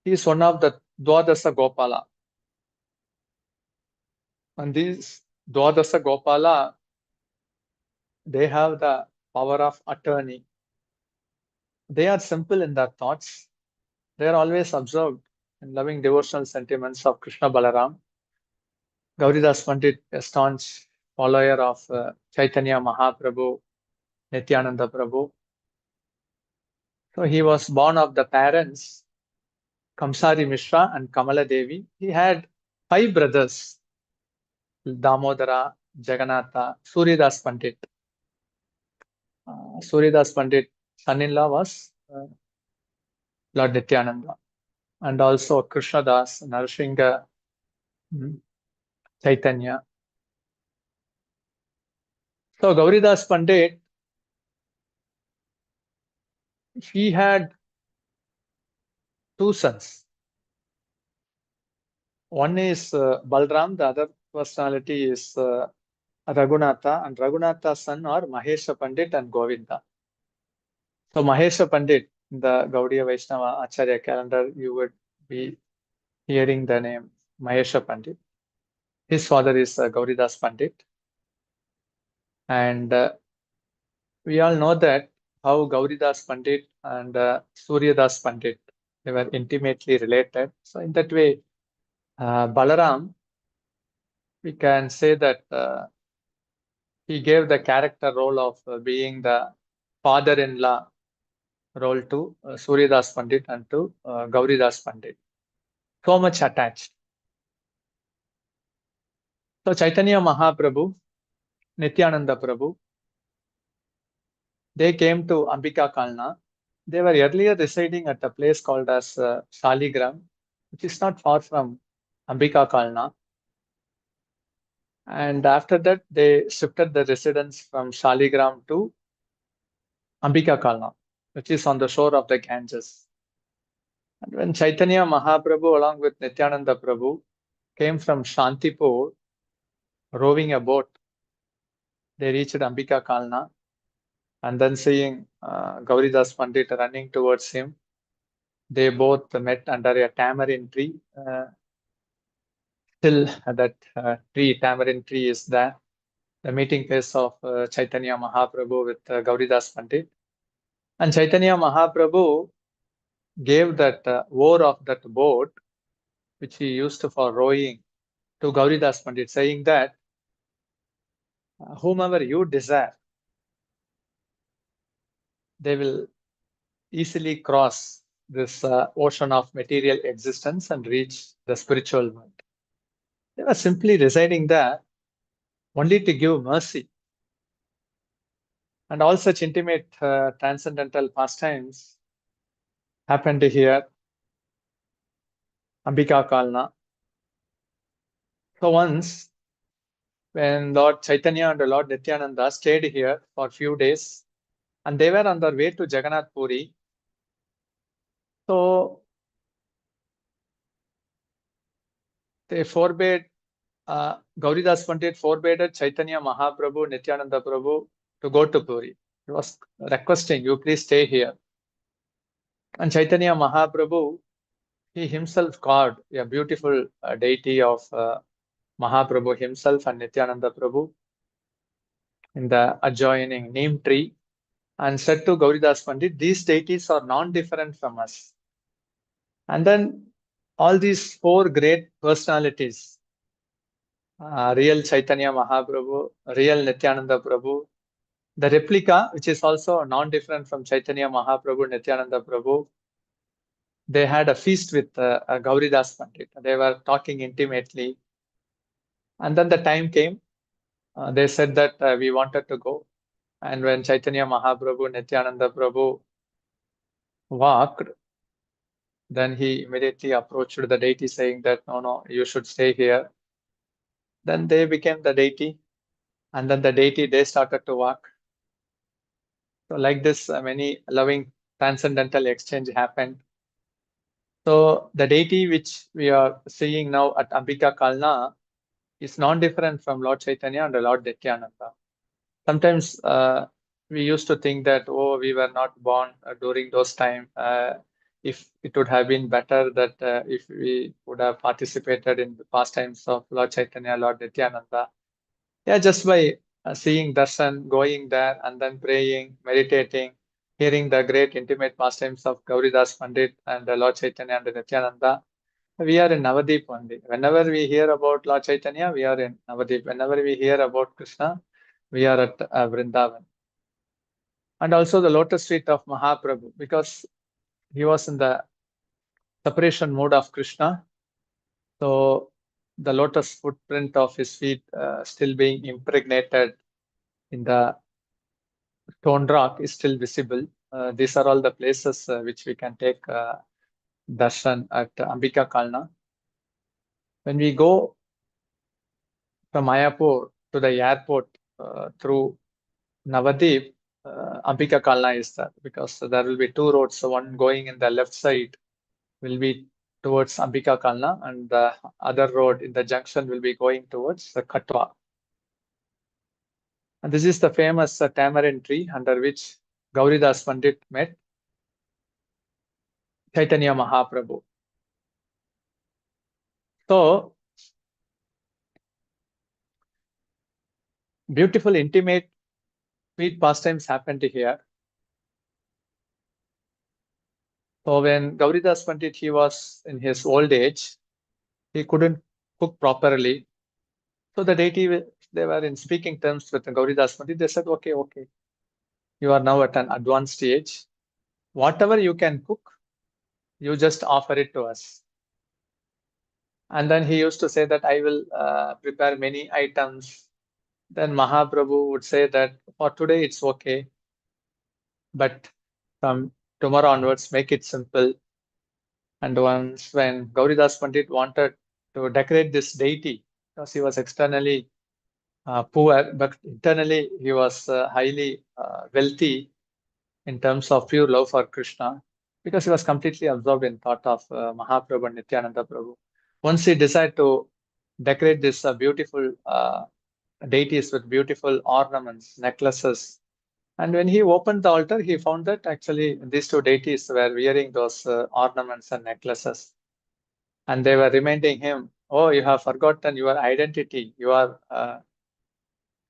He is one of the Dwadasa Gopala. And these Dwadasa Gopala, they have the power of attorney. They are simple in their thoughts. They are always absorbed in loving devotional sentiments of Krishna Balaram. Gauridas Pandit, a staunch follower of Chaitanya Mahaprabhu, Nityananda Prabhu. So he was born of the parents Kamsari Mishra and Kamala Devi. He had 5 brothers: Damodara, Jagannatha, Suryadas Pandit. Suryadas Pandit, son-in-law, was Lord Nityananda, and also Krishnadas, Narasingha, Chaitanya. So Gauridas Pandit, he had 2 sons. One is Balaram, the other personality is Raghunatha, and Raghunatha's son are Mahesha Pandit and Govinda. So Mahesha Pandit, in the Gaudiya Vaishnava Acharya calendar, you would be hearing the name Mahesha Pandit. His father is Gauridas Pandit. And we all know that how Gauridas Pandit and Suryadas Pandit, they were intimately related. So in that way, Balaram, we can say that he gave the character role of being the father-in-law role to Suryadas Pandit and to Gauridas Pandit. So much attached. So Chaitanya Mahaprabhu, Nityananda Prabhu, they came to Ambika Kalna. They were earlier residing at a place called as Shaligram, which is not far from Ambika Kalna. And after that, they shifted the residence from Shaligram to Ambika Kalna, which is on the shore of the Ganges. And when Chaitanya Mahaprabhu, along with Nityananda Prabhu, came from Shantipur, rowing a boat, they reached Ambika Kalna, and then seeing Gauridas Pandit running towards him, they both met under a tamarind tree. Still, that tamarind tree is there, the meeting place of Chaitanya Mahaprabhu with Gauridas Pandit. And Chaitanya Mahaprabhu gave that oar of that boat, which he used for rowing, to Gauridas Pandit, saying that whomever you desire, they will easily cross this ocean of material existence and reach the spiritual world. They were simply residing there only to give mercy. And all such intimate transcendental pastimes happened here. Ambika Kalna. So once, when Lord Chaitanya and Lord Nityananda stayed here for a few days, and they were on their way to Jagannath Puri, so they forbade, Gauridas Pandit forbade Chaitanya Mahaprabhu, Nityananda Prabhu to go to Puri. He was requesting, you please stay here. And Chaitanya Mahaprabhu, he himself called a beautiful deity of Mahaprabhu himself and Nityananda Prabhu in the adjoining neem tree and said to Gauridas Pandit, these deities are non-different from us. And then all these four great personalities, real Chaitanya Mahaprabhu, real Nityananda Prabhu, the replica, which is also non-different from Chaitanya Mahaprabhu, Nityananda Prabhu, they had a feast with Gauridas Pandit. They were talking intimately. And then the time came. They said that we wanted to go. And when Chaitanya Mahaprabhu, Nityananda Prabhu walked, then he immediately approached the deity saying that, no, you should stay here. Then they became the deity. And then the deity, they started to walk. So like this, many loving transcendental exchange happened. So the deity which we are seeing now at Ambika Kalna is non-different from Lord Chaitanya and Lord Nityananda. Sometimes we used to think that, oh, we were not born during those times. If it would have been better that if we would have participated in the pastimes of Lord Chaitanya, Lord Nityananda. Yeah, just by seeing darshan, going there and then praying, meditating, hearing the great intimate pastimes of Gauridas Pandit and Lord Chaitanya and Nityananda, we are in Navadip only. Whenever we hear about Lord Chaitanya, we are in Navadip. Whenever we hear about Krishna, we are at Vrindavan. And also the lotus feet of Mahaprabhu, because he was in the separation mode of Krishna. So the lotus footprint of his feet still being impregnated in the stone rock is still visible. These are all the places which we can take darshan at Ambika Kalna. When we go from Mayapur to the airport through Navadip, Ambika Kalna is there, because there will be two roads. So one going in the left side will be towards Ambika Kalna, and the other road in the junction will be going towards the Katwa. And this is the famous tamarind tree under which Gauridas Pandit met Chaitanya Mahaprabhu. So, beautiful, intimate, sweet pastimes happened here. So when Gauridas Pandit, he was in his old age, he couldn't cook properly. So the deity, they were in speaking terms with Gauridas Pandit. They said, okay, you are now at an advanced age. Whatever you can cook, you just offer it to us. And then he used to say that I will prepare many items. Then Mahaprabhu would say that for today it's okay, but from tomorrow onwards, make it simple. And once when Gauridas Pandit wanted to decorate this deity, because he was externally poor, but internally he was highly wealthy in terms of pure love for Krishna, because he was completely absorbed in thought of Mahaprabhu and Nityananda Prabhu. Once he decided to decorate this beautiful deities with beautiful ornaments, necklaces, and when he opened the altar, he found that actually these two deities were wearing those ornaments and necklaces. And they were reminding him, oh, you have forgotten your identity. You are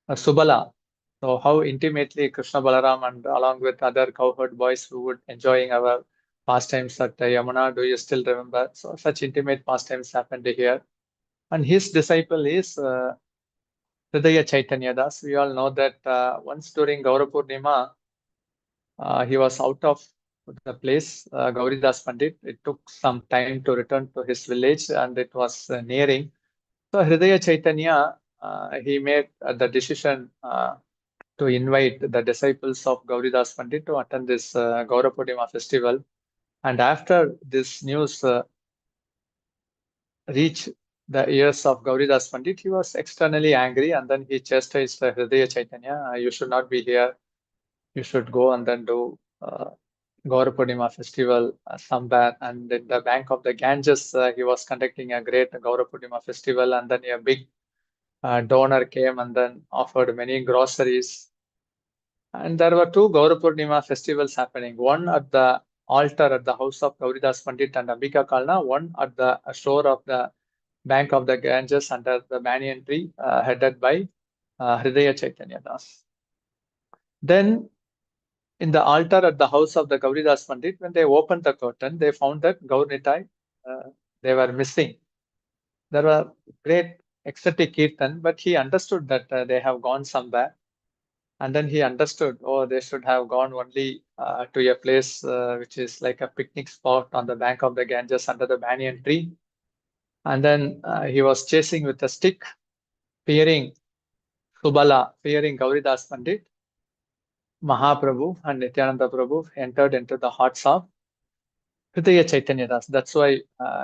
Subala. So how intimately Krishna Balaram and along with other cowherd boys who would enjoying our pastimes at Yamuna, do you still remember? So such intimate pastimes happened here. And his disciple is Hridaya Chaitanya Das. We all know that once during Gaura Purnima, he was out of the place, Gauridas Pandit. It took some time to return to his village and it was nearing. So Hridaya Chaitanya, he made the decision to invite the disciples of Gauridas Pandit to attend this Gaura Purnima festival. And after this news reach the ears of Gauridas Pandit, he was externally angry, and then he chastised Hridaya Chaitanya. You should not be here. You should go and then do Gaurapurnima festival somewhere. And in the bank of the Ganges, he was conducting a great Gaurapurnima festival, and then a big donor came and then offered many groceries. And there were two Gaurapurnima festivals happening, one at the altar at the house of Gauridas Pandit and Ambika Kalna, one at the shore of the bank of the Ganges under the banyan tree, headed by Hridaya Chaitanya Das. Then in the altar at the house of the Gauridas Pandit, when they opened the curtain, they found that Gaur Nitai, they were missing. There were great ecstatic kirtan, but he understood that they have gone somewhere. And then he understood, oh, they should have gone only to a place which is like a picnic spot on the bank of the Ganges under the banyan tree. And then he was chasing with a stick, fearing Subala, fearing Gauridas Pandit. Mahaprabhu and Nityananda Prabhu entered into the hearts of Hridaya Chaitanya Das. That's why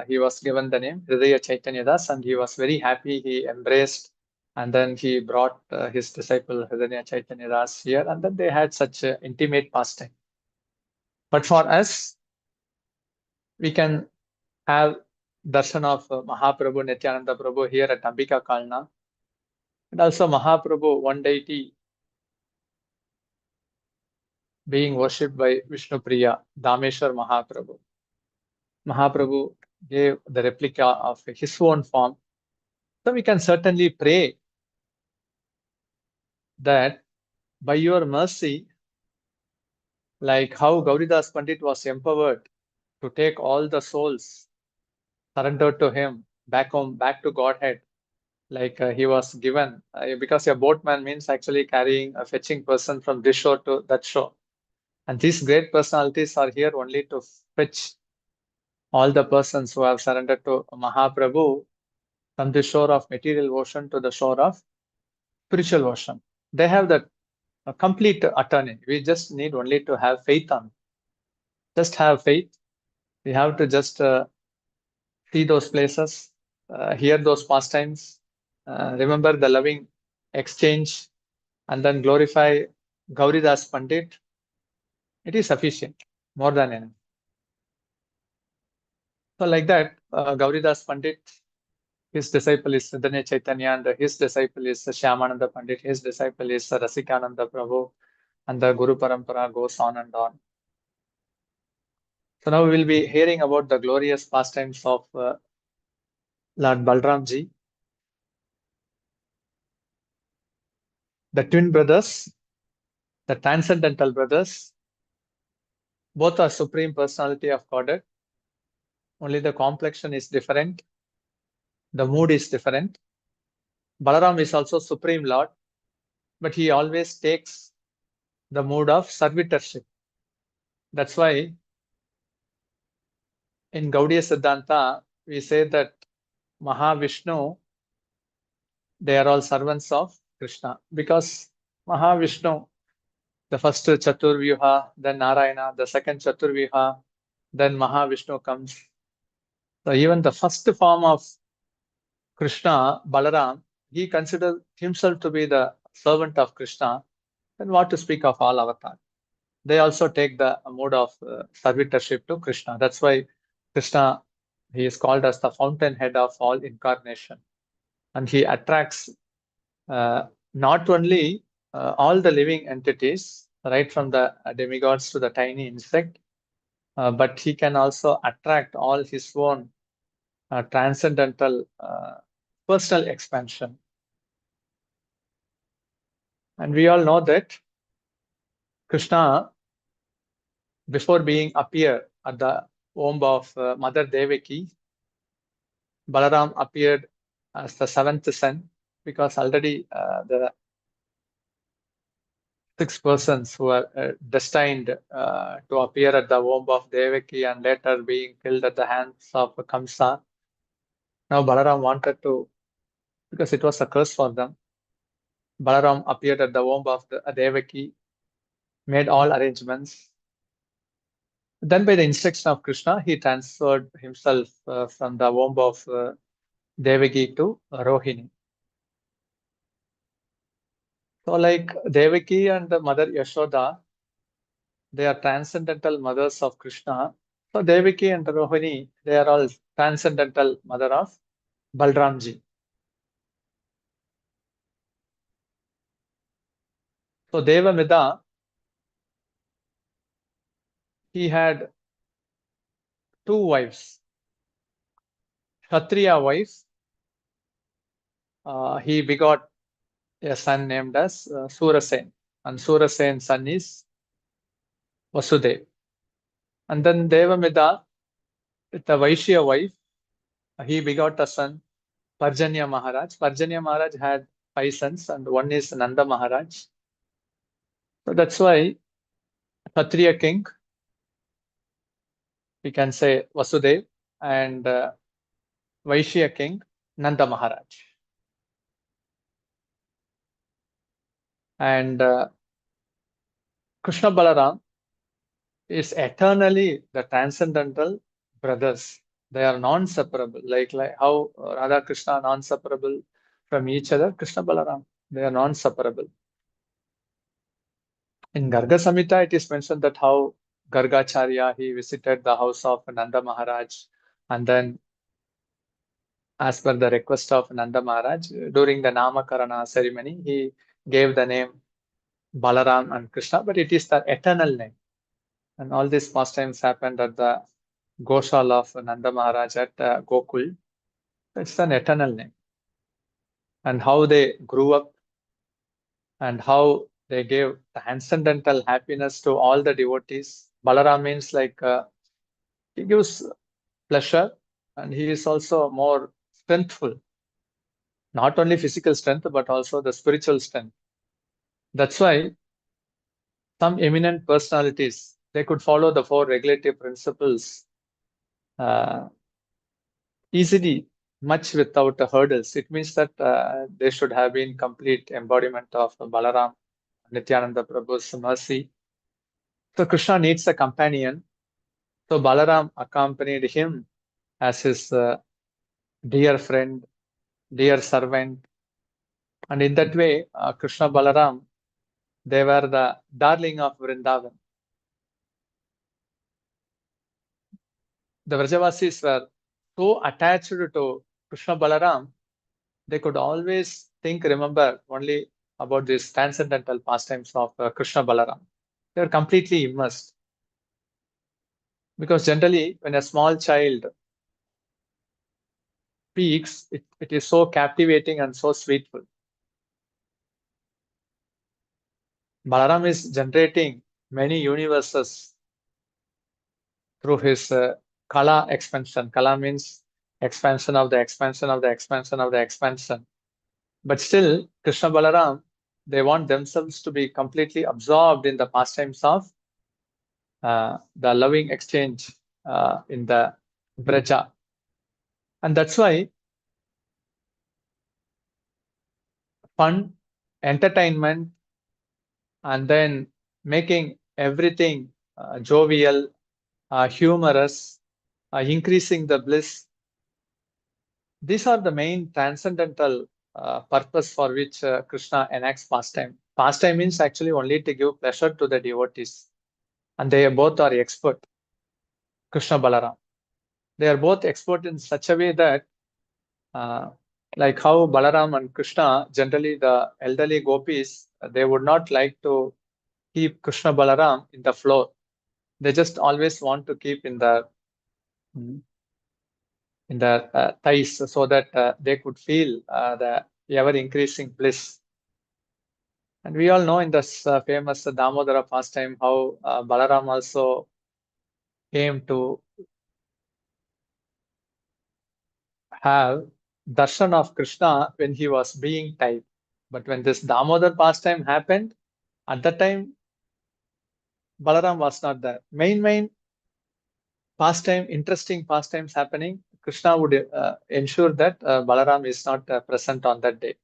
he was given the name Hridaya Chaitanya Das, and he was very happy. He embraced, and then he brought his disciple Hridaya Chaitanya Das here, and then they had such intimate pastime. But for us, we can have darshan of Mahaprabhu, Nityananda Prabhu here at Ambika Kalna, and also Mahaprabhu, one deity being worshipped by Vishnu Priya, Dameshwar Mahaprabhu. Mahaprabhu gave the replica of his own form. So we can certainly pray that by your mercy, like how Gauridas Pandit was empowered to take all the souls surrendered to him back home, back to Godhead, like he was given, because a boatman means actually carrying a fetching person from this shore to that shore. And these great personalities are here only to fetch all the persons who have surrendered to Mahaprabhu from the shore of material ocean to the shore of spiritual ocean. They have that complete autonomy. We just need only to have faith on. Just have faith. We have to just see those places, hear those pastimes, remember the loving exchange, and then glorify Gauridas Pandit. It is sufficient, more than enough. So like that, Gauridas Pandit, his disciple is Siddhanya Chaitanya, and his disciple is Shyamananda Pandit, his disciple is Rasikananda Prabhu, and the Guru Parampara goes on and on. So now we will be hearing about the glorious pastimes of Lord Balaram Ji. The twin brothers, the transcendental brothers, both are Supreme Personality of Godhead. Only the complexion is different. The mood is different. Balaram is also Supreme Lord, but he always takes the mood of servitorship. That's why in Gaudiya Siddhanta, we say that Mahavishnu, they are all servants of Krishna, because Mahavishnu, the first Chaturvyuha, then Narayana, the second Chaturvyuha, then Mahavishnu comes. So even the first form of Krishna, Balaram, he considered himself to be the servant of Krishna. Then what to speak of all avatars? They also take the mode of servitorship to Krishna. That's why Krishna, he is called as the fountainhead of all incarnation. And he attracts not only all the living entities, right from the demigods to the tiny insect, but he can also attract all his own transcendental personal expansion. And we all know that Krishna, before being appeared at the womb of Mother Devaki, Balaram appeared as the seventh son, because already the 6 persons who are destined to appear at the womb of Devaki and later being killed at the hands of Kamsa. Now Balaram wanted to, because it was a curse for them, Balaram appeared at the womb of the Devaki, made all arrangements. Then by the instruction of Krishna, he transferred himself from the womb of Devaki to Rohini. So like Devaki and the mother Yashoda, they are transcendental mothers of Krishna. So Devaki and Rohini, they are all transcendental mother of Balramji. So Devamida, he had two wives. Kshatriya wife, he begot a son named as Surasen, and Surasen's son is Vasudev. And then Devamida, with a Vaishya wife, he begot a son, Parjanya Maharaj. Parjanya Maharaj had 5 sons, and one is Nanda Maharaj. So that's why Kshatriya king, we can say Vasudev, and Vaishya king, Nanda Maharaj. And Krishna Balaram is eternally the transcendental brothers. They are non-separable, like how Radha Krishna are non-separable from each other. Krishna Balaram, they are non-separable. In Garga Samhita, it is mentioned that how Gargacharya, he visited the house of Nanda Maharaj, and then as per the request of Nanda Maharaj, during the Namakarana ceremony, he gave the name Balaram and Krishna, but it is the eternal name. And all these pastimes happened at the Goshala of Nanda Maharaj at Gokul. It's an eternal name. And how they grew up and how they gave transcendental happiness to all the devotees. Balaram means like he gives pleasure, and he is also more strengthful. Not only physical strength, but also the spiritual strength. That's why some eminent personalities, they could follow the 4 regulative principles easily, much without hurdles. It means that they should have been complete embodiment of Balaram, Nityananda Prabhu's mercy. So Krishna needs a companion. So Balaram accompanied him as his dear friend, dear servant. And in that way, Krishna Balaram, they were the darling of Vrindavan. The Vrajavasis were so attached to Krishna Balaram, they could always remember only about these transcendental pastimes of Krishna Balaram. They were completely immersed. Because generally, when a small child speaks, it is so captivating and so sweetful. Balaram is generating many universes through his Kala expansion. Kala means expansion of the expansion of the expansion of the expansion. But still, Krishna Balaram, they want themselves to be completely absorbed in the pastimes of the loving exchange in the Braja. And that's why fun, entertainment, and then making everything jovial, humorous, increasing the bliss. These are the main transcendental purpose for which Krishna enacts pastime. Pastime means actually only to give pleasure to the devotees. And they both are expert, Krishna Balaram. They are both expert in such a way that like how Balaram and Krishna, generally the elderly gopis, they would not like to keep Krishna Balaram in the floor. They just always want to keep in the thighs so that they could feel the ever increasing bliss. And we all know in this famous Damodara pastime how Balaram also came to have darshan of Krishna when he was being tied. But when this Damodar pastime happened, at that time, Balaram was not there. Main pastime, interesting pastimes happening, Krishna would ensure that Balaram is not present on that day.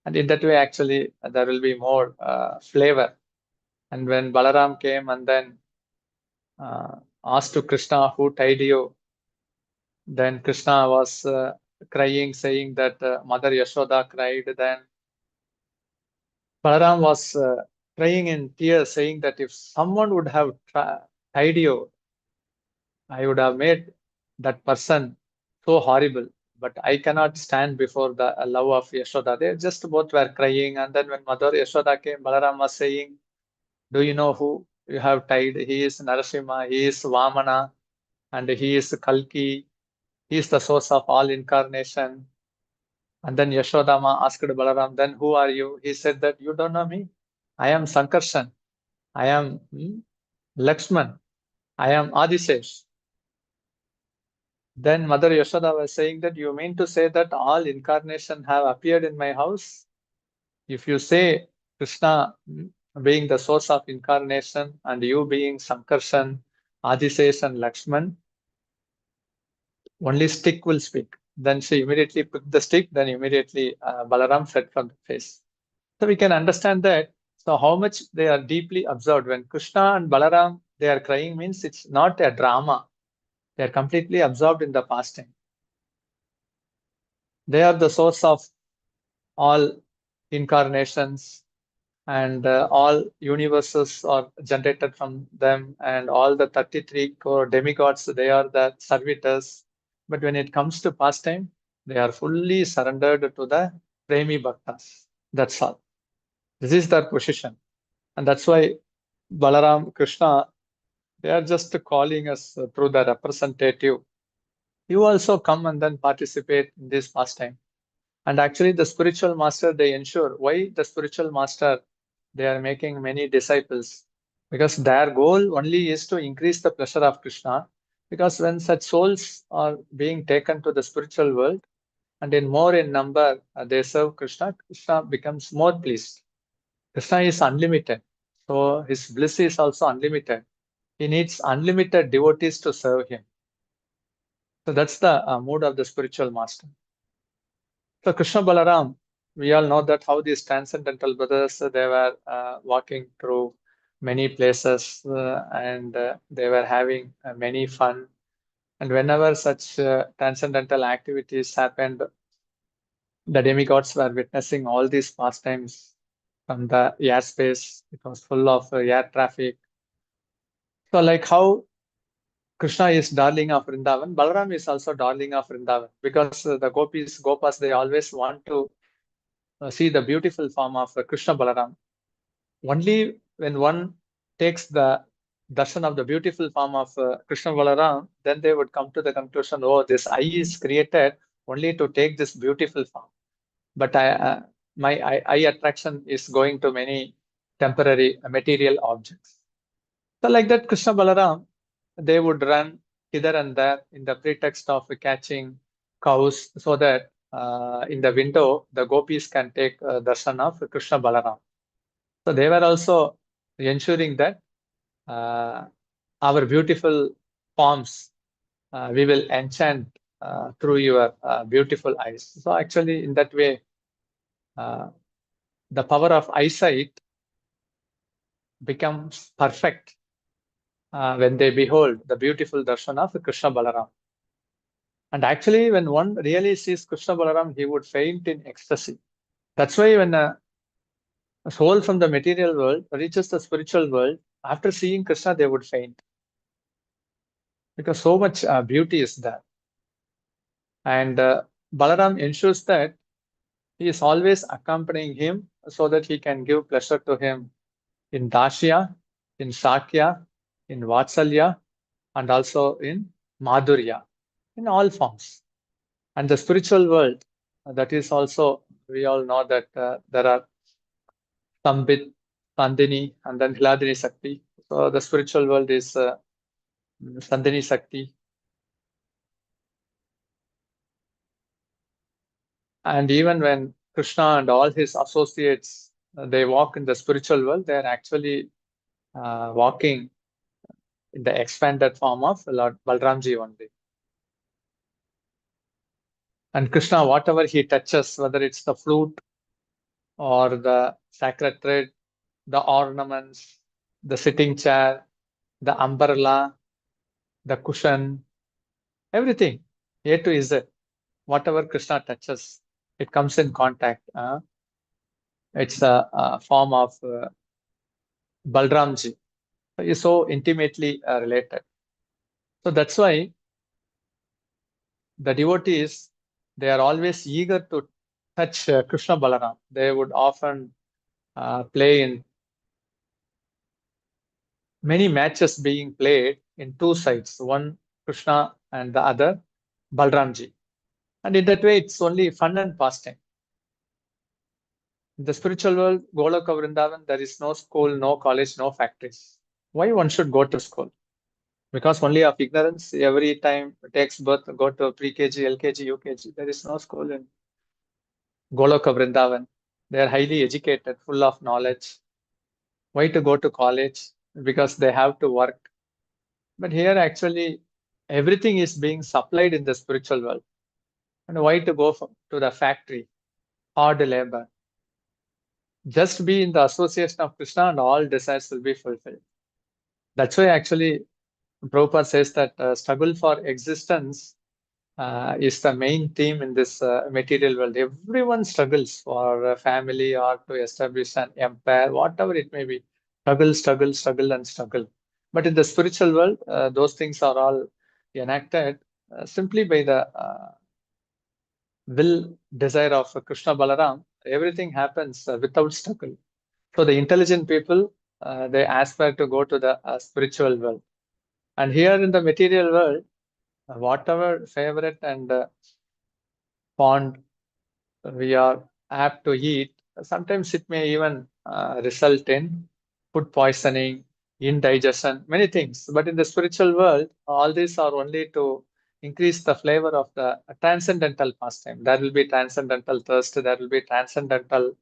And in that way, actually, there will be more flavor. And when Balaram came and then asked to Krishna, who tied you? Then Krishna was crying, saying that Mother Yashoda cried. Then Balaram was crying in tears, saying that if someone would have tied you, I would have made that person so horrible. But I cannot stand before the love of Yashoda. They just both were crying. And then when Mother Yashoda came, Balaram was saying, do you know who you have tied? He is Narasimha, he is Vamana, and he is Kalki. He is the source of all incarnation. And then Yashodama asked Balaram, then who are you? He said that you don't know me. I am Sankarshan. I am Lakshman. I am Adisesh. Then Mother Yashoda was saying that you mean to say that all incarnation have appeared in my house? If you say Krishna being the source of incarnation and you being Sankarshan, Adisesh and Lakshman, only stick will speak. Then she immediately put the stick, then immediately Balaram fled from the face. So we can understand that. So how much they are deeply absorbed. When Krishna and Balaram, they are crying means it's not a drama. They are completely absorbed in the pastime. They are the source of all incarnations, and all universes are generated from them, and all the 33 core demigods, they are the servitors. But when it comes to pastime, they are fully surrendered to the Premi Bhaktas. That's all. This is their position. And that's why Balaram, Krishna, they are just calling us through the representative. You also come and then participate in this pastime. And actually the spiritual master, they ensure. Why the spiritual master? They are making many disciples, because their goal only is to increase the pleasure of Krishna. Because when such souls are being taken to the spiritual world, and in more in number they serve Krishna, Krishna becomes more pleased. Krishna is unlimited, so his bliss is also unlimited. He needs unlimited devotees to serve him. So that's the mood of the spiritual master. So Krishna Balaram, we all know that how these transcendental brothers, they were walking through many places and they were having many fun. And whenever such transcendental activities happened, the demigods were witnessing all these pastimes from the airspace. It was full of air traffic. So like how Krishna is darling of Vrindavan, Balaram is also darling of Vrindavan, because the Gopas, they always want to see the beautiful form of Krishna Balaram. Only when one takes the darshan of the beautiful form of Krishna Balaram, then they would come to the conclusion, oh, this eye is created only to take this beautiful form. But my eye attraction is going to many temporary material objects. So like that, Krishna Balaram, they would run hither and there in the pretext of catching cows, so that in the window, the gopis can take darshan of Krishna Balaram. So they were also ensuring that our beautiful forms, we will enchant through your beautiful eyes. So actually, in that way, the power of eyesight becomes perfect when they behold the beautiful darshan of Krishna Balaram. And actually, when one really sees Krishna Balaram, he would faint in ecstasy. That's why when a soul from the material world reaches the spiritual world, after seeing Krishna, they would faint. Because so much beauty is there. And Balaram ensures that he is always accompanying him so that he can give pleasure to him in Dashya, in Shakya, in Vatsalya, and also in Madhurya, in all forms. And the spiritual world, that is also, we all know that there are Sambit, Sandini, and then Hiladini Sakti. So the spiritual world is Sandini Sakti. And even when Krishna and all his associates, they walk in the spiritual world, they are actually walking in the expanded form of Lord Balramji only. And Krishna, whatever he touches, whether it's the flute or the sacred thread, the ornaments, the sitting chair, the umbrella, the cushion, everything, A to Z, whatever Krishna touches, it comes in contact. It's a form of Balramji. Is so intimately related. So that's why the devotees, they are always eager to touch Krishna Balaram. They would often play in many matches being played in two sides, one Krishna and the other Balramji. And in that way, it's only fun and pastime. In the spiritual world, Goloka Vrindavan, there is no school, no college, no factories. Why one should go to school? Because only of ignorance, every time takes birth, go to pre-KG, LKG, UKG. There is no school in Goloka Vrindavan. They are highly educated, full of knowledge. Why to go to college? Because they have to work. But here actually everything is being supplied in the spiritual world. And why to go to the factory? Hard labor. Just be in the association of Krishna and all desires will be fulfilled. That's why actually Prabhupada says that struggle for existence is the main theme in this material world. Everyone struggles for a family or to establish an empire, whatever it may be. Struggle, struggle, struggle, and struggle. But in the spiritual world, those things are all enacted simply by the will, desire of Krishna Balaram. Everything happens without struggle. So the intelligent people, they aspire to go to the spiritual world. And here in the material world, whatever favorite and fond we are apt to eat, sometimes it may even result in food poisoning, indigestion, many things. But in the spiritual world, all these are only to increase the flavor of the transcendental pastime. There will be transcendental thirst, there will be transcendental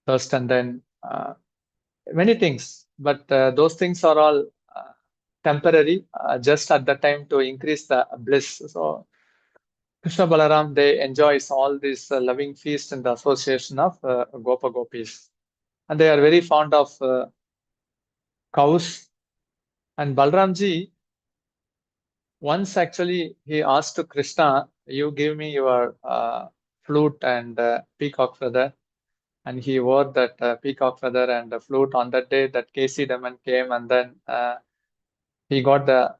thirst, and then many things. But those things are all temporary, just at the time to increase the bliss. So Krishna Balaram, they enjoys all this loving feast in the association of Gopa Gopis. And they are very fond of cows. And Balramji, once actually he asked to Krishna, you give me your flute and peacock feather. And he wore that peacock feather and the flute on that day that K.C. Daman came, and then he got the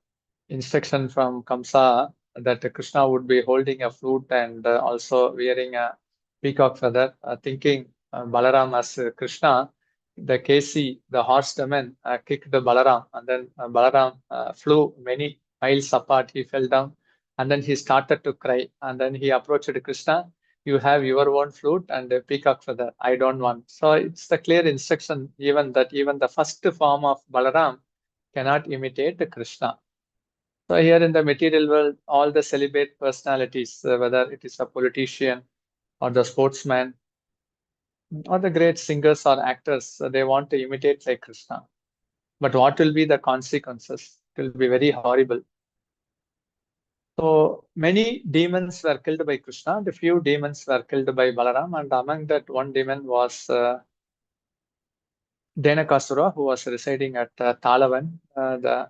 instruction from Kamsa that Krishna would be holding a flute and also wearing a peacock feather, thinking Balaram as Krishna. The K.C., the horse demon, kicked Balaram, and then Balaram flew many miles apart. He fell down, and then he started to cry. And then he approached Krishna. You have your own flute and a peacock feather. I don't want. So it's the clear instruction, even that even the first form of Balaram cannot imitate Krishna. So here in the material world, all the celibate personalities, whether it is a politician or the sportsman or the great singers or actors, they want to imitate like Krishna. But what will be the consequences? It will be very horrible. So many demons were killed by Krishna, and a few demons were killed by Balaram, and among that one demon was Denakasura, who was residing at Talavan. The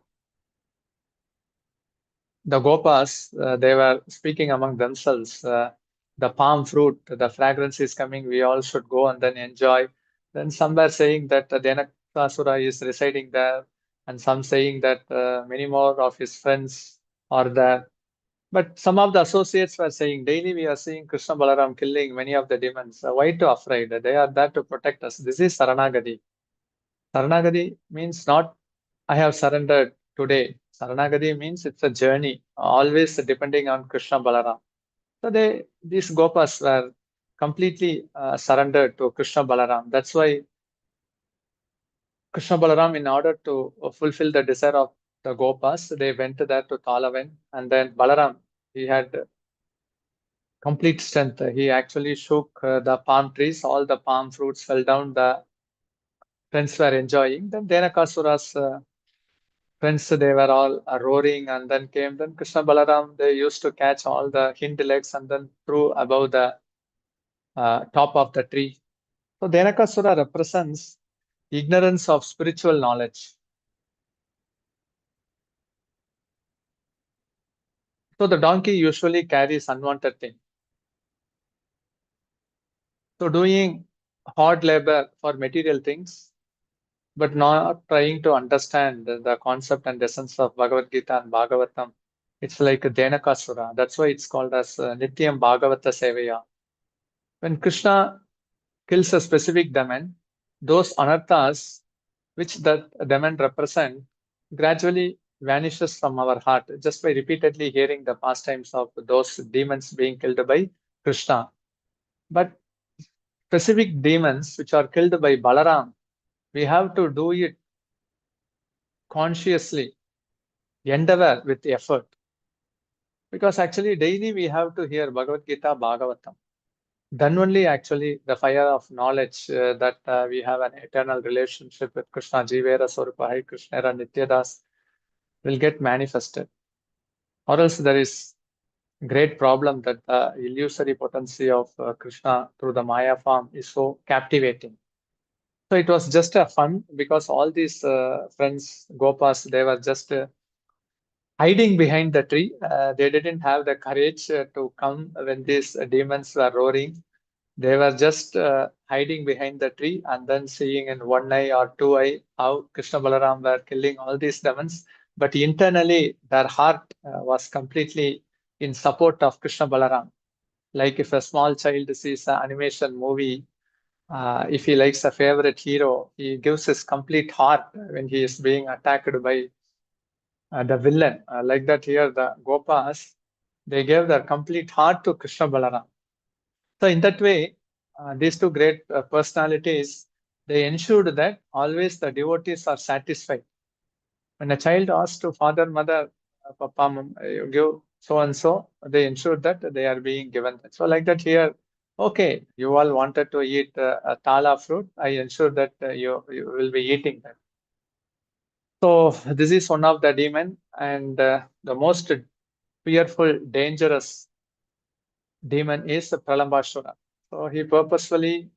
Gopas, they were speaking among themselves, the palm fruit, the fragrance is coming, we all should go and then enjoy. Then some were saying that Denakasura is residing there, and some saying that many more of his friends are there. But some of the associates were saying, daily we are seeing Krishna Balaram killing many of the demons. Why to afraid? They are there to protect us. This is Saranagati. Saranagati means not I have surrendered today. Saranagati means it's a journey, always depending on Krishna Balaram. So these Gopas were completely surrendered to Krishna Balaram. That's why Krishna Balaram, in order to fulfill the desire of the Gopas, they went there to Talavan. And then Balaram, he had complete strength. He actually shook the palm trees, all the palm fruits fell down, the friends were enjoying. Then Denakasura's friends, they were all roaring, and then came. Then Krishna Balaram, they used to catch all the hind legs and then threw above the top of the tree. So Denakasura represents ignorance of spiritual knowledge. So the donkey usually carries unwanted things. So doing hard labor for material things, but not trying to understand the concept and essence of Bhagavad Gita and Bhagavatam. It's like a Denakasura. That's why it's called as Nityam Bhagavata Sevaya. When Krishna kills a specific demon, those anarthas which that demon represent gradually vanishes from our heart just by repeatedly hearing the pastimes of those demons being killed by Krishna. But specific demons which are killed by Balaram, we have to do it consciously, endeavor with effort. Because actually daily we have to hear Bhagavad Gita, Bhagavatam. Then only actually the fire of knowledge that we have an eternal relationship with Krishna, Jivera Swarupa Hari Krishna and Nityadas will get manifested. Or else there is great problem that the illusory potency of Krishna through the Maya form is so captivating. So it was just a fun because all these friends, Gopas, they were just hiding behind the tree. They didn't have the courage to come when these demons were roaring. They were just hiding behind the tree and then seeing in one eye or two eye how Krishna Balaram were killing all these demons. But internally, their heart was completely in support of Krishna Balaram. Like if a small child sees an animation movie, if he likes a favorite hero, he gives his complete heart when he is being attacked by the villain. Like that here, the Gopas, they gave their complete heart to Krishna Balaram. So in that way, these two great personalities, they ensured that always the devotees are satisfied. When a child asks to father, mother, papa, mom, you give so and so, they ensure that they are being given. So like that here, okay, you all wanted to eat a tala fruit, I ensure that you will be eating that. So this is one of the demon, and the most fearful, dangerous demon is Pralambasura. So he purposefully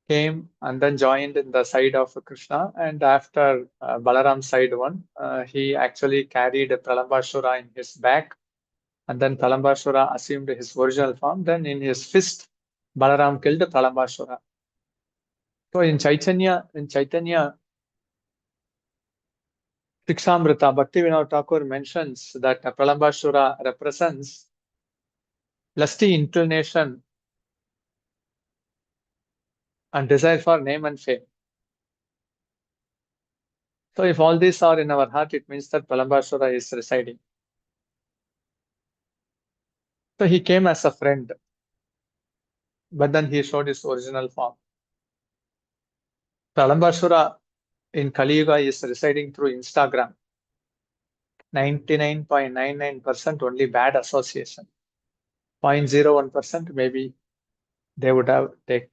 came and then joined in the side of Krishna, and after Balaram's side one, he actually carried Pralambasura in his back, and then Pralambasura assumed his original form. Then in his fist, Balaram killed Pralambasura. So in Chaitanya Shikshamrita, Bhaktivinoda Thakur mentions that Pralambasura represents lusty inclination and desire for name and fame. So if all these are in our heart, it means that Pralambasura is residing. So he came as a friend, but then he showed his original form. Pralambasura in Kali Yuga is residing through Instagram. 99.99% only bad association. 0.01% maybe they would have take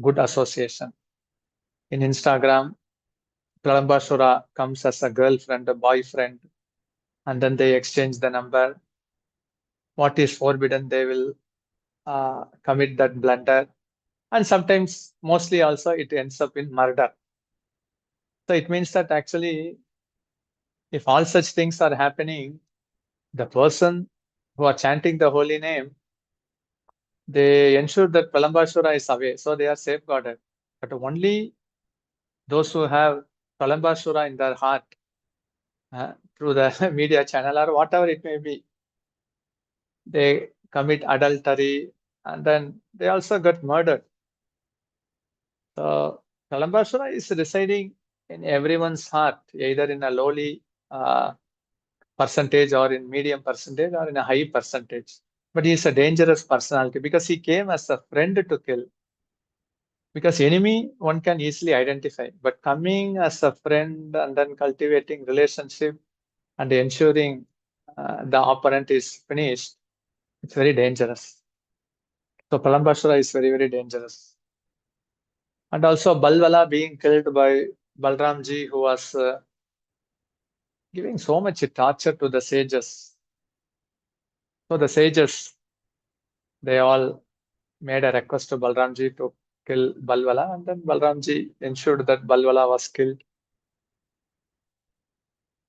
good association. In Instagram, Pralambasura comes as a girlfriend, a boyfriend, and then they exchange the number. What is forbidden, they will commit that blunder. And sometimes, mostly also, it ends up in murder. So it means that actually, if all such things are happening, the person who are chanting the holy name, they ensure that Pralambasura is away, so they are safeguarded. But only those who have Pralambasura in their heart through the media channel or whatever it may be, they commit adultery and then they also got murdered. So Pralambasura is residing in everyone's heart, either in a lowly percentage or in medium percentage or in a high percentage. But he is a dangerous personality because he came as a friend to kill. Because enemy one can easily identify, but coming as a friend and then cultivating relationship and ensuring the opponent is finished, it's very dangerous. So Pralambasura is very, very dangerous. And also Balvala being killed by Balramji, who was giving so much torture to the sages. So the sages, they all made a request to Balramji to kill Balvala, and then Balramji ensured that Balvala was killed.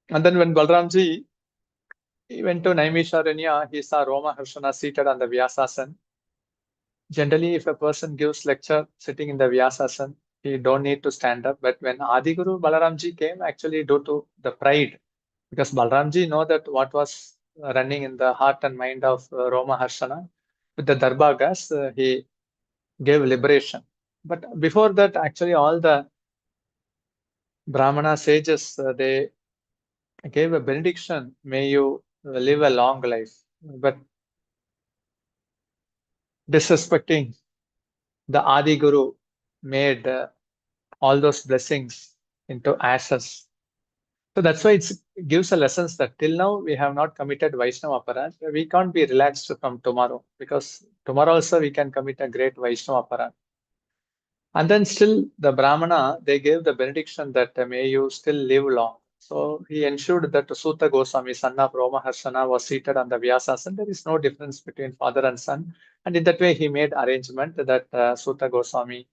And then when Balramji He went to Naimisharanya. He saw Roma Harshana seated on the Vyasasana. Generally, if a person gives lecture sitting in the Vyasasana, he don't need to stand up. But when Adiguru Balaramji came, actually due to the pride, because Balaramji know that what was running in the heart and mind of Roma Harshana, with the Darbhagas, he gave liberation. But before that, actually all the Brahmana sages, they gave a benediction, may you live a long life. But disrespecting the Adi Guru made all those blessings into ashes. So that's why it gives a lessons that till now we have not committed Vaishnava aparat. We can't be relaxed from tomorrow, because tomorrow also we can commit a great Vaishnava aparat. And then still the Brahmana, they gave the benediction that may you still live long. So he ensured that Sutta Goswami, son of Roma Harshana, was seated on the Vyasasana. There is no difference between father and son. And in that way, he made arrangement that Sutta Goswami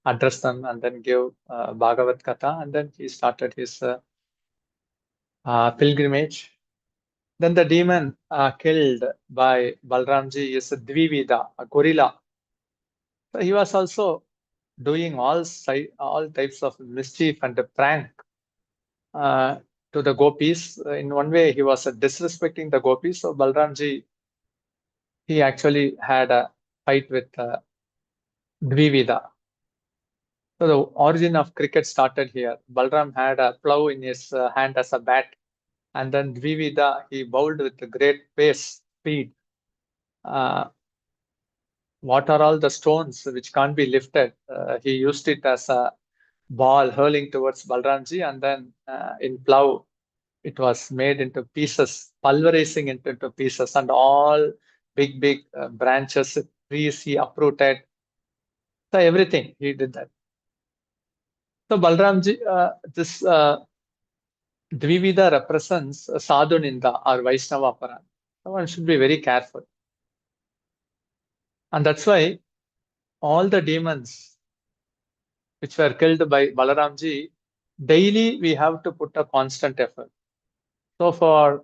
addressed them and then gave Bhagavad Katha. And then he started his pilgrimage. Then the demon killed by Balramji is a Dvivida, a gorilla. So he was also doing all types of mischief and prank to the gopis. In one way, he was disrespecting the gopis. So Balramji, he actually had a fight with Dvivida. So the origin of cricket started here. Balaram had a plow in his hand as a bat. And then Dvivida, he bowled with great pace, speed. What are all the stones which can't be lifted? He used it as a ball hurling towards Balramji, and then in plow, it was made into pieces, pulverizing into pieces, and all big branches, trees he uprooted. So everything, he did that. So Balramji, this Dvivida represents Sadhu Ninda or Vaishnava Aparad. So one should be very careful. And that's why all the demons which were killed by Balaramji, daily we have to put a constant effort. So for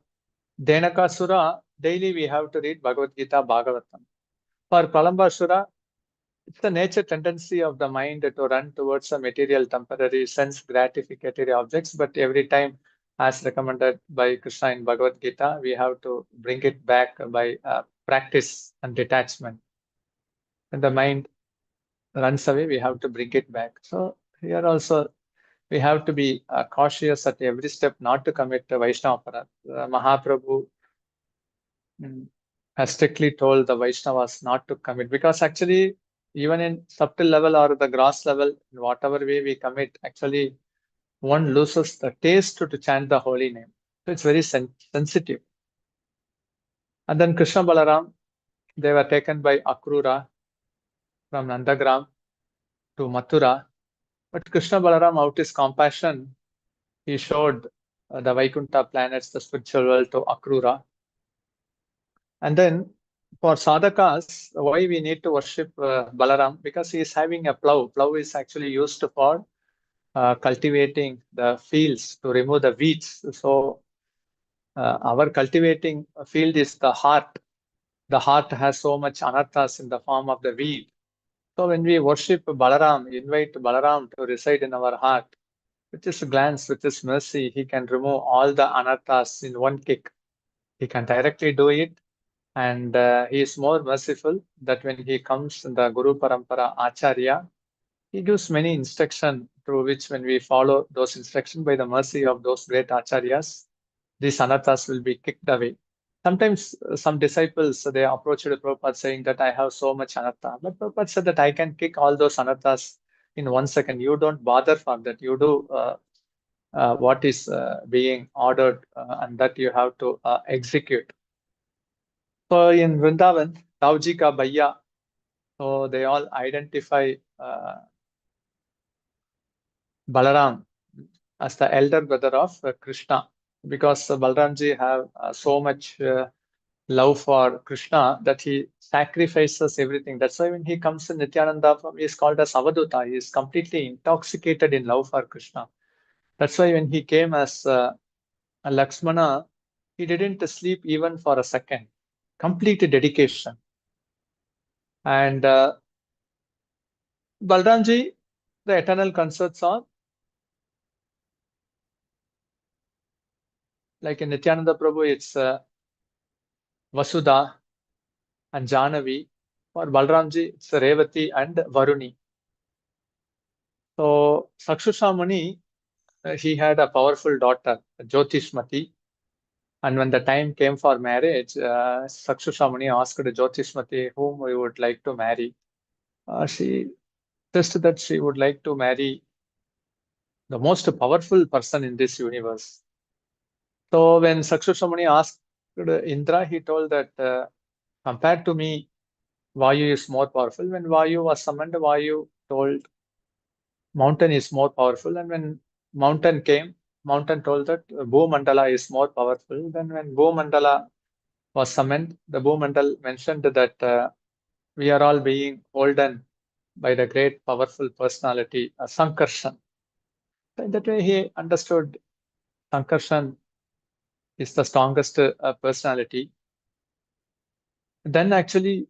Denakasura, daily we have to read Bhagavad Gita, Bhagavatam. For Pralambasura, it's the nature tendency of the mind to run towards a material, temporary, sense gratificatory objects, but every time, as recommended by Krishna in Bhagavad Gita, we have to bring it back by practice and detachment. When the mind runs away, we have to bring it back. So here also, we have to be cautious at every step not to commit Vaishnava aparat. Mahaprabhu has strictly told the Vaishnavas not to commit, because actually, even in subtle level or the gross level, in whatever way we commit, actually one loses the taste to chant the holy name. So it's very sensitive. And then Krishna Balaram, they were taken by Akrura from Nandagram to Mathura. But Krishna Balaram, out his compassion, he showed the Vaikuntha planets, the spiritual world, to Akrura. And then for sadhakas, why we need to worship Balaram? Because he is having a plow. Plow is actually used for cultivating the fields to remove the weeds. So our cultivating field is the heart. The heart has so much anarthas in the form of the weed. So when we worship Balaram, invite Balaram to reside in our heart, with his glance, with his mercy, he can remove all the anarthas in one kick. He can directly do it. And he is more merciful that when he comes in the Guru Parampara Acharya, he gives many instructions through which when we follow those instructions by the mercy of those great Acharyas, these anarthas will be kicked away. Sometimes some disciples, they approached Prabhupada saying that I have so much anartha. But Prabhupada said that I can kick all those anarthas in 1 second. You don't bother for that. You do what is being ordered and that you have to execute. So in Vrindavan, Tauji ka Bhaiya, so they all identify Balaram as the elder brother of Krishna, because Balaramji have so much love for Krishna that he sacrifices everything. That's why when he comes in Nityananda, he is called as Avaduta. He is completely intoxicated in love for Krishna. That's why when he came as Lakshmana, he didn't sleep even for a second. Complete dedication. And Balramji, the eternal concerts are like in Nityananda Prabhu, it's Vasudha and Jahnavi. For Balramji, it's Revati and Varuni. So Sakshusha Muni, he had a powerful daughter, Jyotishmati. And when the time came for marriage, Sakshusha Muni asked Jyotishmati whom we would like to marry. She said that she would like to marry the most powerful person in this universe. So when Sakshusha Muni asked Indra, he told that compared to me, Vayu is more powerful. When Vayu was summoned, Vayu told mountain is more powerful. And when mountain came, mountain told that Bhumandala is more powerful. Then when Bhumandala was summoned, the Bhumandal mentioned that we are all being holden by the great powerful personality, Sankarshan. So in that way, he understood Sankarshan is the strongest personality. Then actually,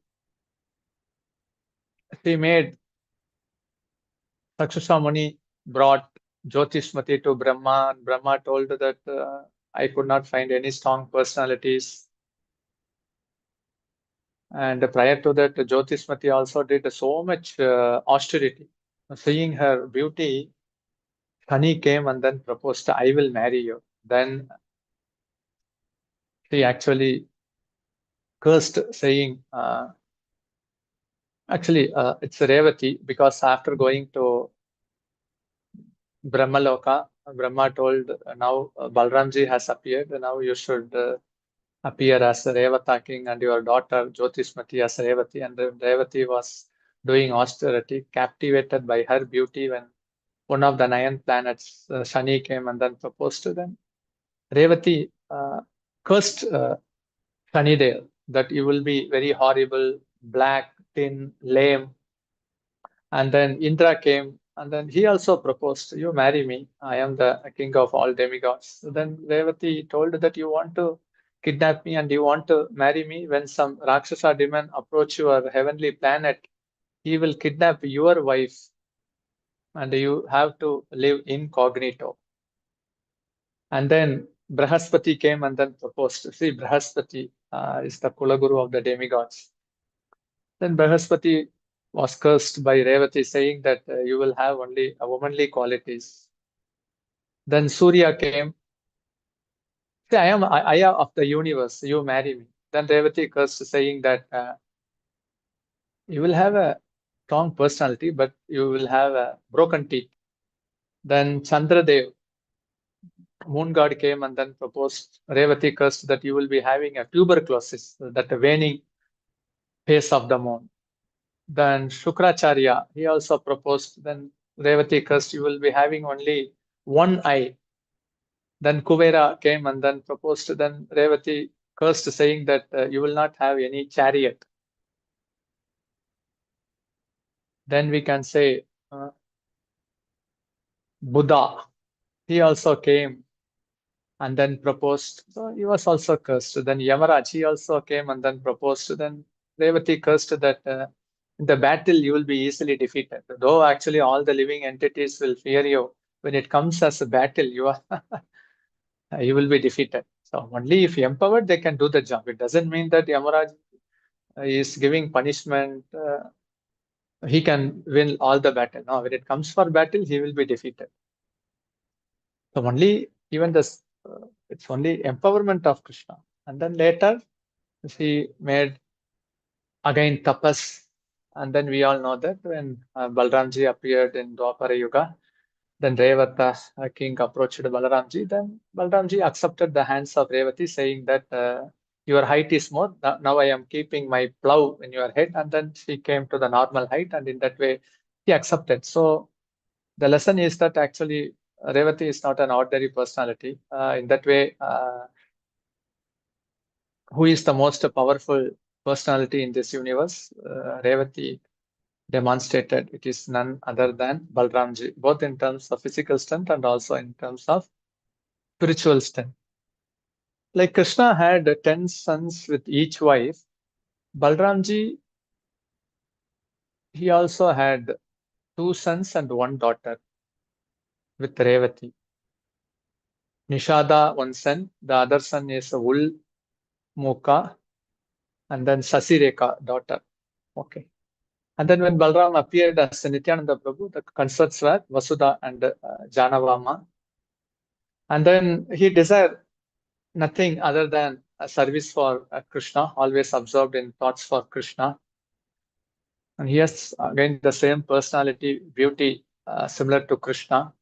he made Sakshusha Muni brought Jyotishmati to Brahma, and Brahma told that I could not find any strong personalities. And prior to that, Jyotishmati also did so much austerity. Seeing her beauty, Shani came and then proposed, I will marry you. Then she actually cursed, saying, it's Revati, because after going to Brahmaloka, Brahma told, now Balramji has appeared, now you should appear as Revata king and your daughter Jyotishmati as Revati. And Revati was doing austerity, captivated by her beauty. When one of the 9 planets, Shani, came and then proposed to them, Revati cursed Shanidev that you will be very horrible, black, thin, lame. And then Indra came, and then he also proposed, you marry me, I am the king of all demigods. So then Revati told that you want to kidnap me and you want to marry me. When some Rakshasa demon approach your heavenly planet, he will kidnap your wife and you have to live incognito. And then Brahaspati came and then proposed. See, Brahaspati is the Kulaguru of the demigods. Then Brahaspati was cursed by Revati, saying that you will have only womanly qualities. Then Surya came. See, I am Aya of the universe, you marry me. Then Revati cursed, saying that you will have a strong personality, but you will have a broken teeth. Then Chandradev, moon god, came and then proposed. Revati cursed that you will be having a tuberculosis, that waning face of the moon. Then Shukracharya, he also proposed. Then Revati cursed, you will be having only one eye. Then Kuvera came and then proposed. Then Revati cursed, saying that you will not have any chariot. Then we can say Buddha, he also came and then proposed. So he was also cursed. Then Yamaraj, he also came and then proposed. Then Revati cursed that in the battle you will be easily defeated. Though actually all the living entities will fear you, when it comes as a battle, you are you will be defeated. So only if empowered, they can do the job. It doesn't mean that Yamaraj is giving punishment. He can win all the battle. No, when it comes for battle, he will be defeated. So only even this, it's only empowerment of Krishna. And then later, he made again tapas. And then we all know that when Balramji appeared in Dwapara Yuga, then Revata king approached Balaramji. Then Balaramji accepted the hands of Revati, saying that your height is more. Now I am keeping my plow in your head. And then she came to the normal height, and in that way, he accepted. So the lesson is that actually Revati is not an ordinary personality. In that way, who is the most powerful personality in this universe? Revati demonstrated it is none other than Balramji, both in terms of physical strength and also in terms of spiritual strength. Like Krishna had 10 sons with each wife, Balaramji, he also had 2 sons and 1 daughter with Revati. Nishada, 1 son, the other son is Ul Mukha, and then Sasireka, daughter. Okay. And then when Balaram appeared as Nityananda Prabhu, the consorts were Vasudha and Janavama. And then he desired nothing other than a service for Krishna, always absorbed in thoughts for Krishna. And he has again the same personality, beauty, similar to Krishna.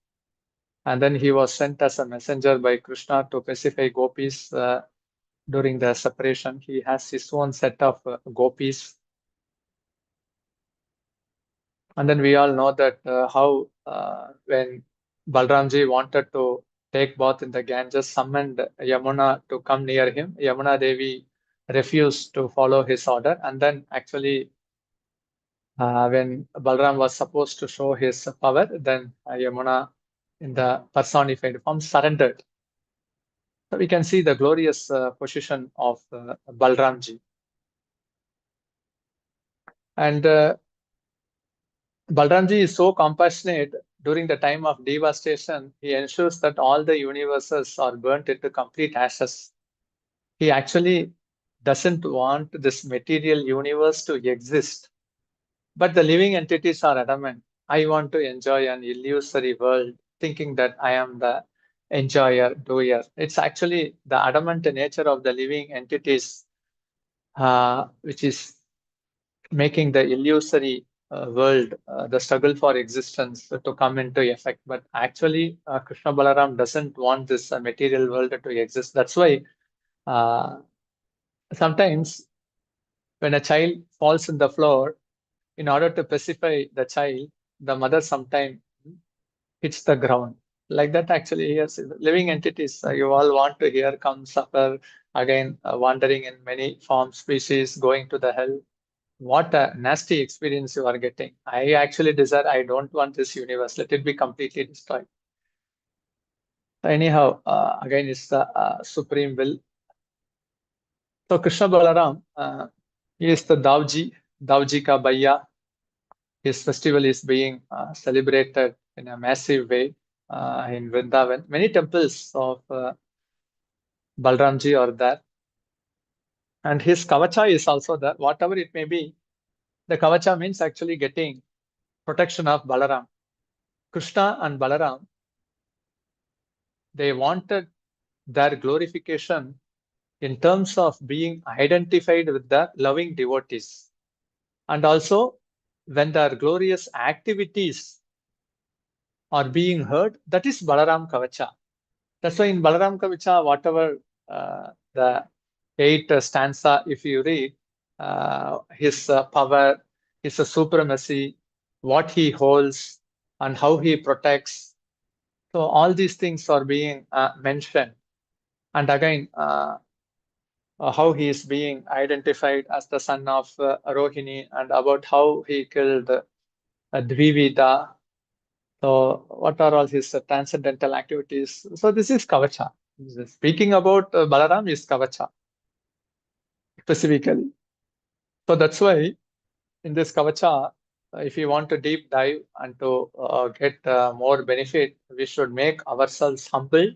And then he was sent as a messenger by Krishna to pacify gopis during the separation. He has his own set of gopis. And then we all know that how when Balramji wanted to take bath in the Ganges, summoned Yamuna to come near him. Yamuna Devi refused to follow his order. And then actually when Balaram was supposed to show his power, then Yamuna in the personified form surrendered. So we can see the glorious position of Balramji. And Balaramji is so compassionate during the time of devastation. He ensures that all the universes are burnt into complete ashes. He actually doesn't want this material universe to exist. But the living entities are adamant. I want to enjoy an illusory world, thinking that I am the enjoyer, doer. It's actually the adamant nature of the living entities which is making the illusory world, the struggle for existence to come into effect. But actually, Krishna Balaram doesn't want this material world to exist. That's why sometimes when a child falls in the floor, in order to pacify the child, the mother sometimes hits the ground. Like that, actually, yes, living entities you all want to hear come suffer again, wandering in many forms, species, going to the hell. What a nasty experience you are getting. I actually desire, I don't want this universe. Let it be completely destroyed. Anyhow, again, it's the supreme will. So Krishna Balaram, he is the Dauji ka Bhaiya. His festival is being celebrated in a massive way in Vrindavan. Many temples of Balramji are there. And his kavacha is also there. Whatever it may be, the kavacha means actually getting protection of Balaram. Krishna and Balaram, they wanted their glorification in terms of being identified with the loving devotees. And also, when their glorious activities are being heard, that is Balaram Kavacha. That's why in Balaram Kavacha, whatever the 8th stanza, if you read, his power, his supremacy, what he holds, and how he protects. So all these things are being mentioned. And again, how he is being identified as the son of Rohini, and about how he killed Dvivida. So what are all his transcendental activities? So this is Kavacha. Speaking about Balaram is Kavacha specifically. So that's why in this Kavacha, if you want to deep dive and to get more benefit, we should make ourselves humble,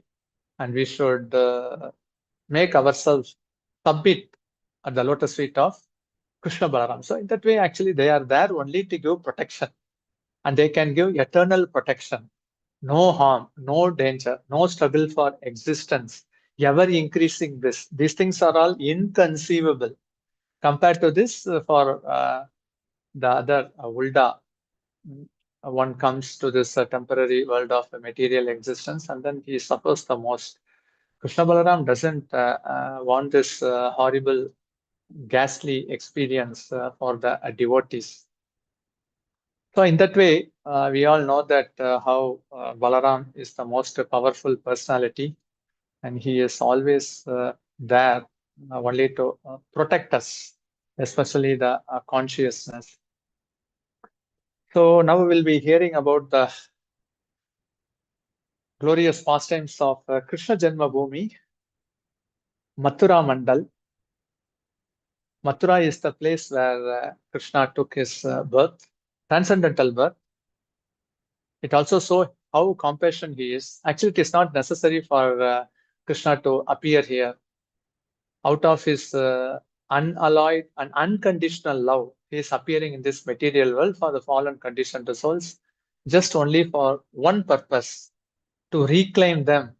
and we should make ourselves submit at the lotus feet of Krishna Balaram. So in that way, actually, they are there only to give protection, and they can give eternal protection. No harm, no danger, no struggle for existence, ever increasing this. These things are all inconceivable. Compared to this, for the other Ulda, one comes to this temporary world of material existence, and then he suffers the most. Krishna Balaram doesn't want this horrible, ghastly experience for the devotees. So in that way, we all know that how Balaram is the most powerful personality, and he is always there only to protect us, especially the consciousness. So now we will be hearing about the glorious pastimes of Krishna Janma Bhumi. Mathura Mandal. Mathura is the place where Krishna took his birth, transcendental birth. It also shows how compassionate he is. Actually, it is not necessary for Krishna to appear here. Out of his unalloyed and unconditional love, he is appearing in this material world for the fallen conditioned souls, just only for one purpose, to reclaim them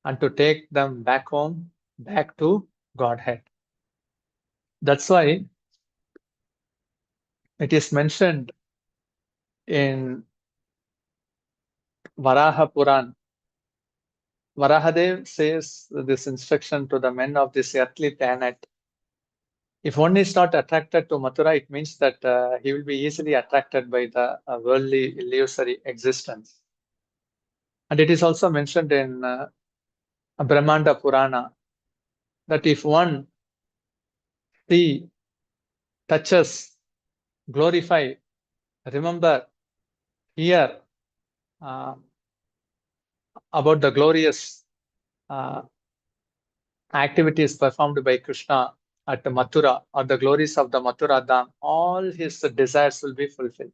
and to take them back home, back to Godhead. That's why it is mentioned in Varaha Puran. Varahadev says this instruction to the men of this earthly planet. If one is not attracted to Mathura, it means that he will be easily attracted by the worldly illusory existence. And it is also mentioned in Brahmanda Purana that if one see, touches, glorify, remember, hear about the glorious activities performed by Krishna at Mathura or the glories of the Mathura Dham, all his desires will be fulfilled,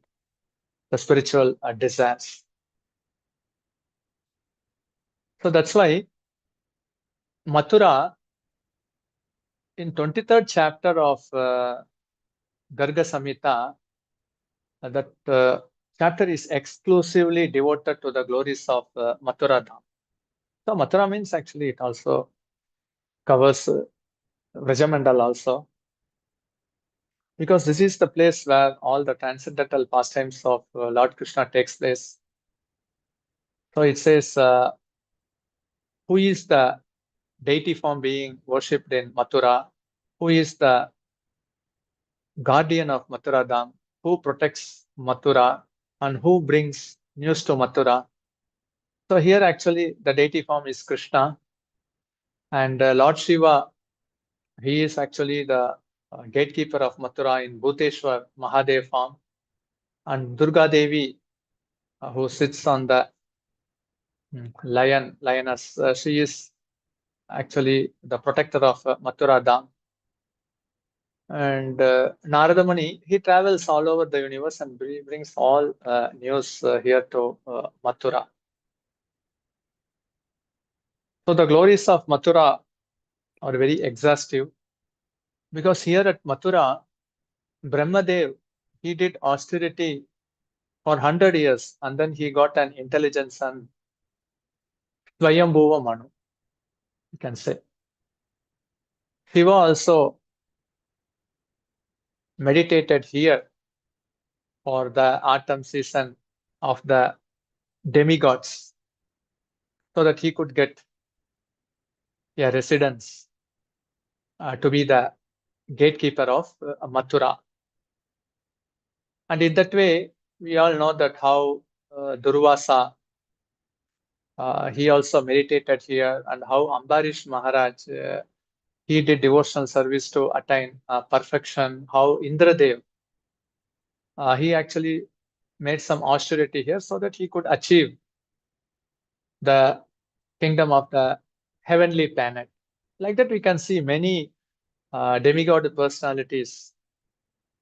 the spiritual desires. So that's why Mathura, in 23rd chapter of Garga Samhita, that chapter is exclusively devoted to the glories of Mathura Dham. So Mathura means actually it also covers Vrajamandal also, because this is the place where all the transcendental pastimes of Lord Krishna takes place. So it says, who is the deity form being worshipped in Mathura? Who is the guardian of Mathura Dham? Who protects Mathura? And who brings news to Mathura? So here actually the deity form is Krishna. And Lord Shiva, he is actually the gatekeeper of Mathura in Bhuteshwar Mahadev form. And Durga Devi, who sits on the lioness, she is actually the protector of Mathura Dham. And Narada Muni, he travels all over the universe and brings all news here to Mathura. So the glories of Mathura are very exhaustive, because here at Mathura, Brahmadev, he did austerity for 100 years and then he got an intelligent son, Swayambhuva Manu, you can say. Shiva also meditated here for the autumn season of the demigods, so that he could get a residence to be the gatekeeper of Mathura. And in that way, we all know that how Durvasa, he also meditated here, and how Ambarish Maharaj, he did devotional service to attain perfection, how Indradev, he actually made some austerity here so that he could achieve the kingdom of the heavenly planet. Like that, we can see many demigod personalities,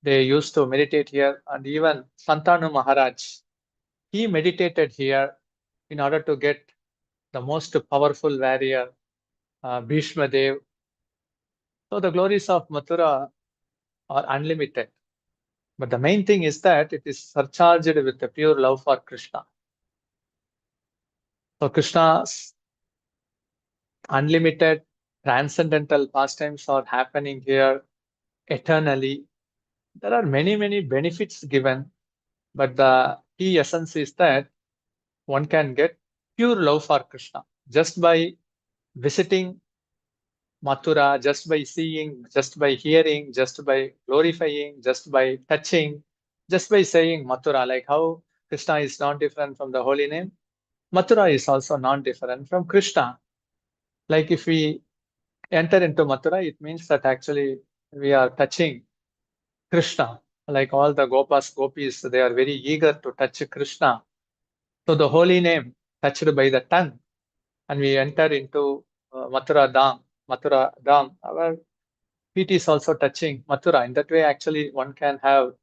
they used to meditate here. And even Santanu Maharaj, he meditated here in order to get the most powerful warrior, Bhishma Dev. So the glories of Mathura are unlimited. But the main thing is that it is surcharged with the pure love for Krishna. So Krishna's unlimited transcendental pastimes are happening here eternally. There are many, many benefits given, but the key essence is that one can get pure love for Krishna just by visiting Mathura, just by seeing, just by hearing, just by glorifying, just by touching, just by saying Mathura. Like how Krishna is not different from the holy name, Mathura is also not different from Krishna. Like if we enter into Mathura, it means that actually we are touching Krishna. Like all the Gopas, Gopis, they are very eager to touch Krishna. So the holy name touched by the tongue, and we enter into Mathura Dham. Mathura Dham, our feet is also touching Mathura. In that way, actually, one can have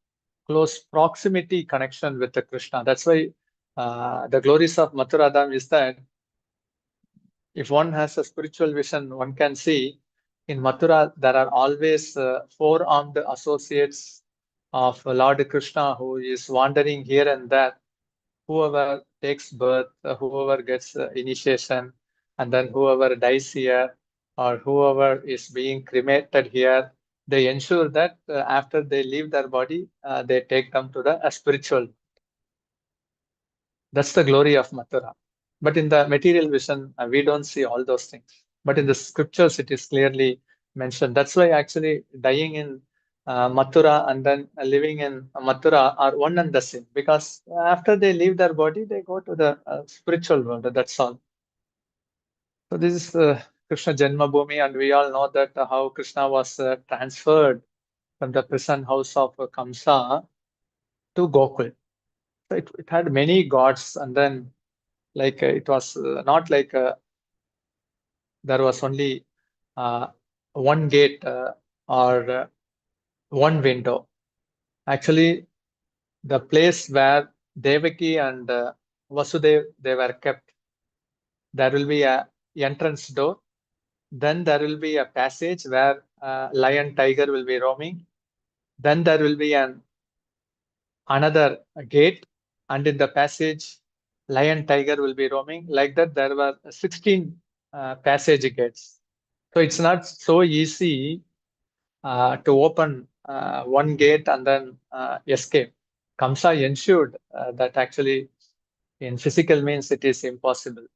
close proximity connection with the Krishna. That's why the glories of Mathura Dham is that if one has a spiritual vision, one can see in Mathura there are always four-armed associates of Lord Krishna who is wandering here and there. Whoever takes birth, whoever gets initiation, and then whoever dies here, or whoever is being cremated here, they ensure that after they leave their body, they take them to the spiritual. That's the glory of Mathura. But in the material vision, we don't see all those things. But in the scriptures, it is clearly mentioned. That's why actually dying in Mathura and then living in Mathura are one and the same. Because after they leave their body, they go to the spiritual world. That's all. So this is Krishna Janma Bhumi, and we all know that how Krishna was transferred from the prison house of Kamsa to Gokul. So it had many gods, and then like it was not like there was only one gate or one window. Actually, the place where Devaki and Vasudev they were kept, there will be a entrance door. Then there will be a passage where lion, tiger will be roaming. Then there will be another gate, and in the passage, lion, tiger will be roaming. Like that, there were 16 passage gates. So it's not so easy to open one gate and then escape. Kamsa ensured that actually in physical means it is impossible.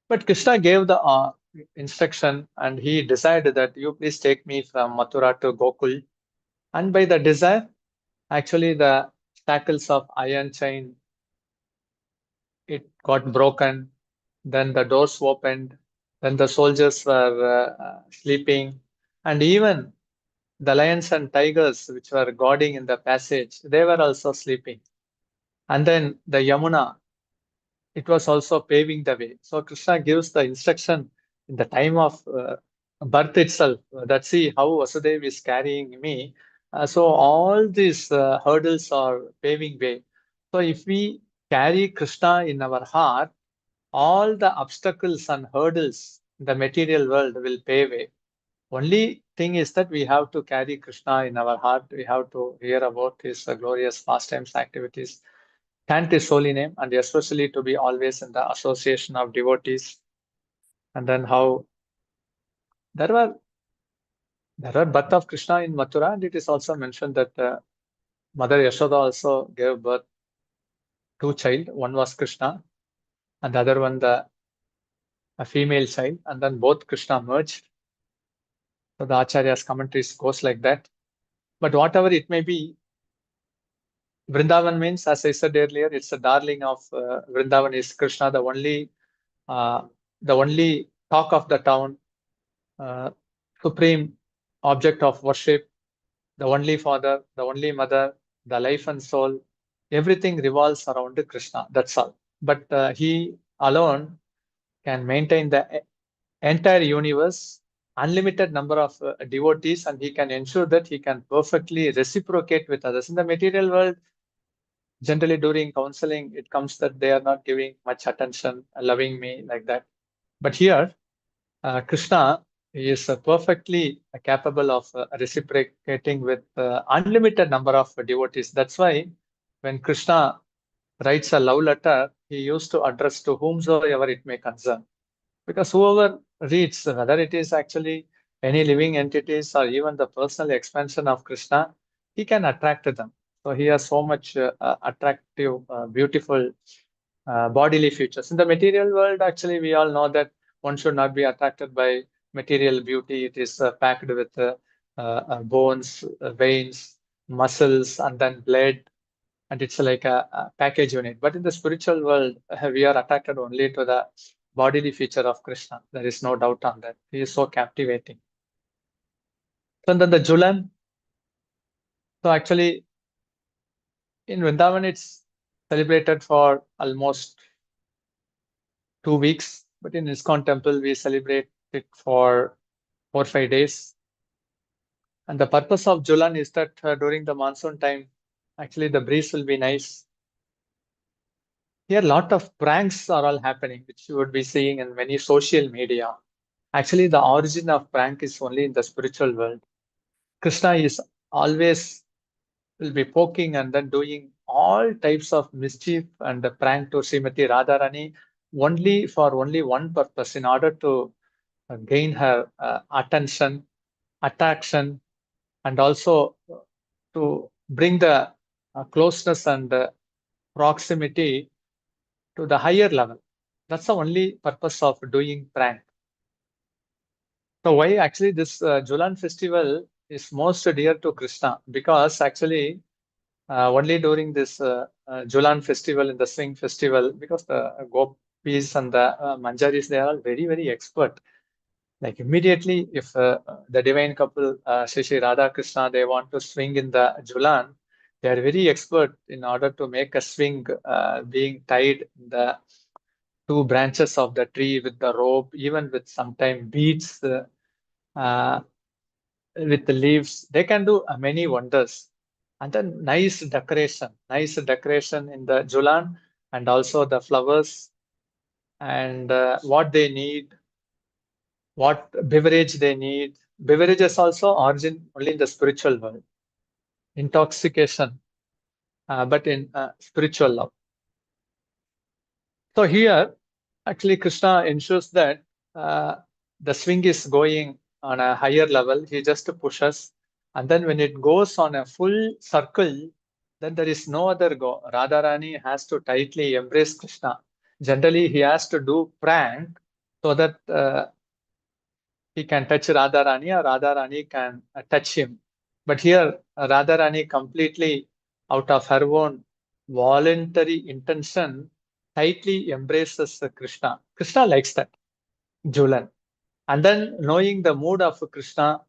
But Krishna gave the instruction, and he decided that you please take me from Mathura to Gokul. And by the desire, actually the shackles of iron chain, it got broken. Then the doors opened. Then the soldiers were sleeping. And even the lions and tigers which were guarding in the passage, they were also sleeping. And then the Yamuna, it was also paving the way. So Krishna gives the instruction in the time of birth itself that see how Vasudeva is carrying me. So all these hurdles are paving way. So if we carry Krishna in our heart, all the obstacles and hurdles in the material world will pave way. Only thing is that we have to carry Krishna in our heart. We have to hear about his glorious pastimes activities, chant his holy name, and especially to be always in the association of devotees. And then how there were birth of Krishna in Mathura, and it is also mentioned that Mother Yashoda also gave birth to child. One was Krishna, and the other one a female child, and then both Krishna merged. So the Acharya's commentaries goes like that. But whatever it may be, Vrindavan means, as I said earlier, it's the darling of Vrindavan is Krishna, the only talk of the town, supreme object of worship, the only father, the only mother, the life and soul. Everything revolves around Krishna. That's all. But he alone can maintain the entire universe, unlimited number of devotees, and he can ensure that he can perfectly reciprocate with others. In the material world, generally during counseling, it comes that they are not giving much attention, loving me like that. But here, Krishna is perfectly capable of reciprocating with unlimited number of devotees. That's why when Krishna writes a love letter, he used to address to whomsoever it may concern. Because whoever reads, whether it is actually any living entities or even the personal expansion of Krishna, he can attract them. So he has so much attractive, beautiful bodily features. In the material world, actually, we all know that one should not be attracted by material beauty. It is packed with bones, veins, muscles, and then blood. And it's like a package unit. But in the spiritual world, we are attracted only to the bodily feature of Krishna. There is no doubt on that. He is so captivating. And then the Julan. So actually, in Vrindavan, it's celebrated for almost 2 weeks. But in ISKCON temple, we celebrate it for 4-5 days. And the purpose of Julan is that during the monsoon time, actually the breeze will be nice. Here, a lot of pranks are all happening, which you would be seeing in many social media. Actually, the origin of prank is only in the spiritual world. Krishna is always will be poking and then doing all types of mischief and the prank to Srimati Radharani only for only one purpose, in order to gain her attention, attraction, and also to bring the closeness and proximity to the higher level. That's the only purpose of doing prank. So why actually this Julan festival is most dear to Krishna? Because actually only during this Julan festival, in the swing festival, because the gopis and the manjaris, they are all very, very expert. Like immediately, if the divine couple, Shri Radha Krishna, they want to swing in the Julan, they are very expert in order to make a swing being tied in the two branches of the tree with the rope, even with sometimes beads, with the leaves. They can do many wonders. And then nice decoration in the Julan, and also the flowers and what they need, what beverage they need. Beverages also origin only in the spiritual world. Intoxication, but in spiritual love. So here, actually, Krishna ensures that the swing is going on a higher level. He just pushes, and then when it goes on a full circle, then there is no other go. Radharani has to tightly embrace Krishna. Generally, he has to do prank so that he can touch Radharani, or Radharani can touch him. But here, Radharani completely, out of her own voluntary intention, tightly embraces Krishna. Krishna likes that, Julan. And then, knowing the mood of Krishna,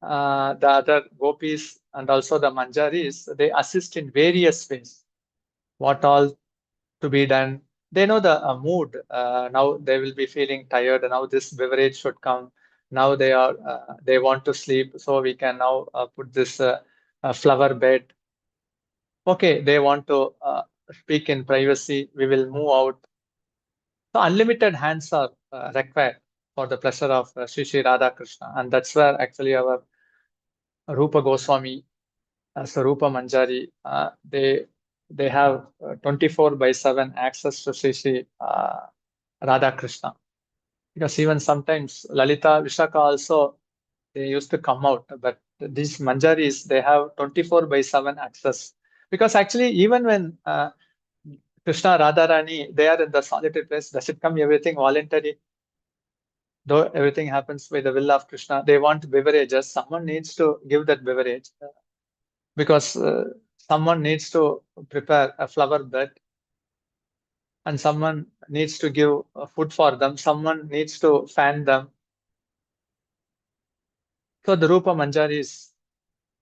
the other gopis and also the manjaris, they assist in various ways. What all to be done? They know the mood. Now they will be feeling tired. Now this beverage should come. Now they want to sleep. So we can now put this flower bed. Okay, they want to speak in privacy. We will move out. So unlimited hands are required for the pleasure of Sri Radha Krishna. And that's where actually our Rupa Goswami, as Rupa Manjari, they have 24/7 access to Sri Radha Krishna. Because even sometimes Lalita, Vishaka also, they used to come out. But these Manjaris, they have 24/7 access. Because actually, even when Krishna, Radharani, they are in the solitary place, does it come everything voluntary? Though everything happens by the will of Krishna, they want beverages. Someone needs to give that beverage. Because someone needs to prepare a flower bed, and someone needs to give food for them, someone needs to fan them. So the Rupa Manjaris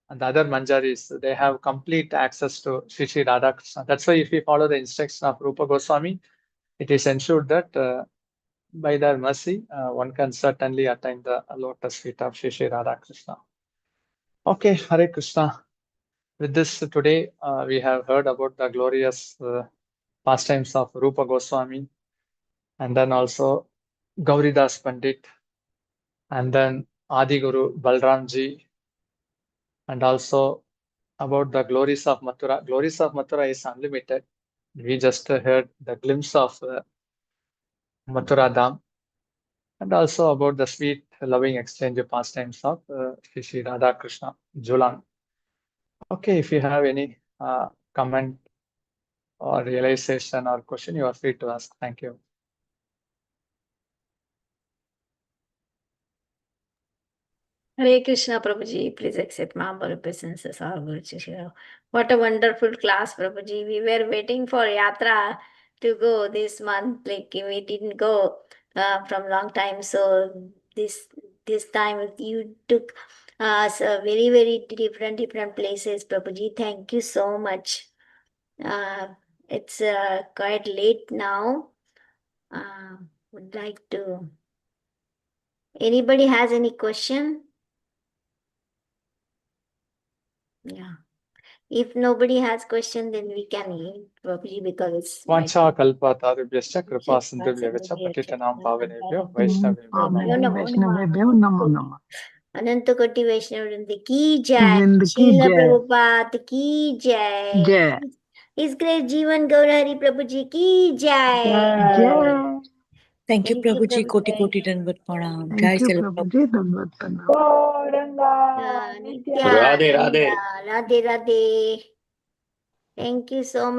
and the other Manjaris, they have complete access to Sri Sri Radha Krishna. That's why if we follow the instruction of Rupa Goswami, it is ensured that by their mercy, one can certainly attain the lotus feet of Sri Sri Radha Krishna. Okay, Hare Krishna. With this, today we have heard about the glorious pastimes of Rupa Goswami, and then also Gauridas Pandit, and then Adi Guru Balaram ji, and also about the glories of Mathura. Glories of Mathura is unlimited. We just heard the glimpse of Mathura Dham, and also about the sweet, loving exchange of pastimes of Sri Sri Radha Krishna, Julan. Okay, if you have any comment or realization or question, you are free to ask. Thank you. Hare Krishna, Prabhuji. Please accept my humble obeisances. All Guru Shishira. What a wonderful class, Prabhuji. We were waiting for Yatra to go this month. Like we didn't go from long time. So this time you took us very, very different places, Prabhuji. Thank you so much. It's quite late now. Would like to Anybody has any question? Yeah. If nobody has question, then we can leave, Prabhuji, because it's my वाञ्छा कल्पतरुभ्यश्च कृपा सिन्धुभ्यश्च पतितानां पावनेभ्यो वैष्णवेभ्यो नमो वैष्णवेभ्यो नमो नमः अनंत कोटि वैष्णव वृंद की जय, वृंद की श्रील जय। प्रभुपाद की जय, जय इस ग्रेट जीवन गौरहरि प्रभु जी की जय। जय। Thank you, Thank you, Prabhuji. Koti Prabhuji. koti dandavat pranam. Thank Jai you Srila प्रभु जी, दंडवत प्रणाम। Nitya, Radhe Radhe. Radhe Radhe. Thank you so much.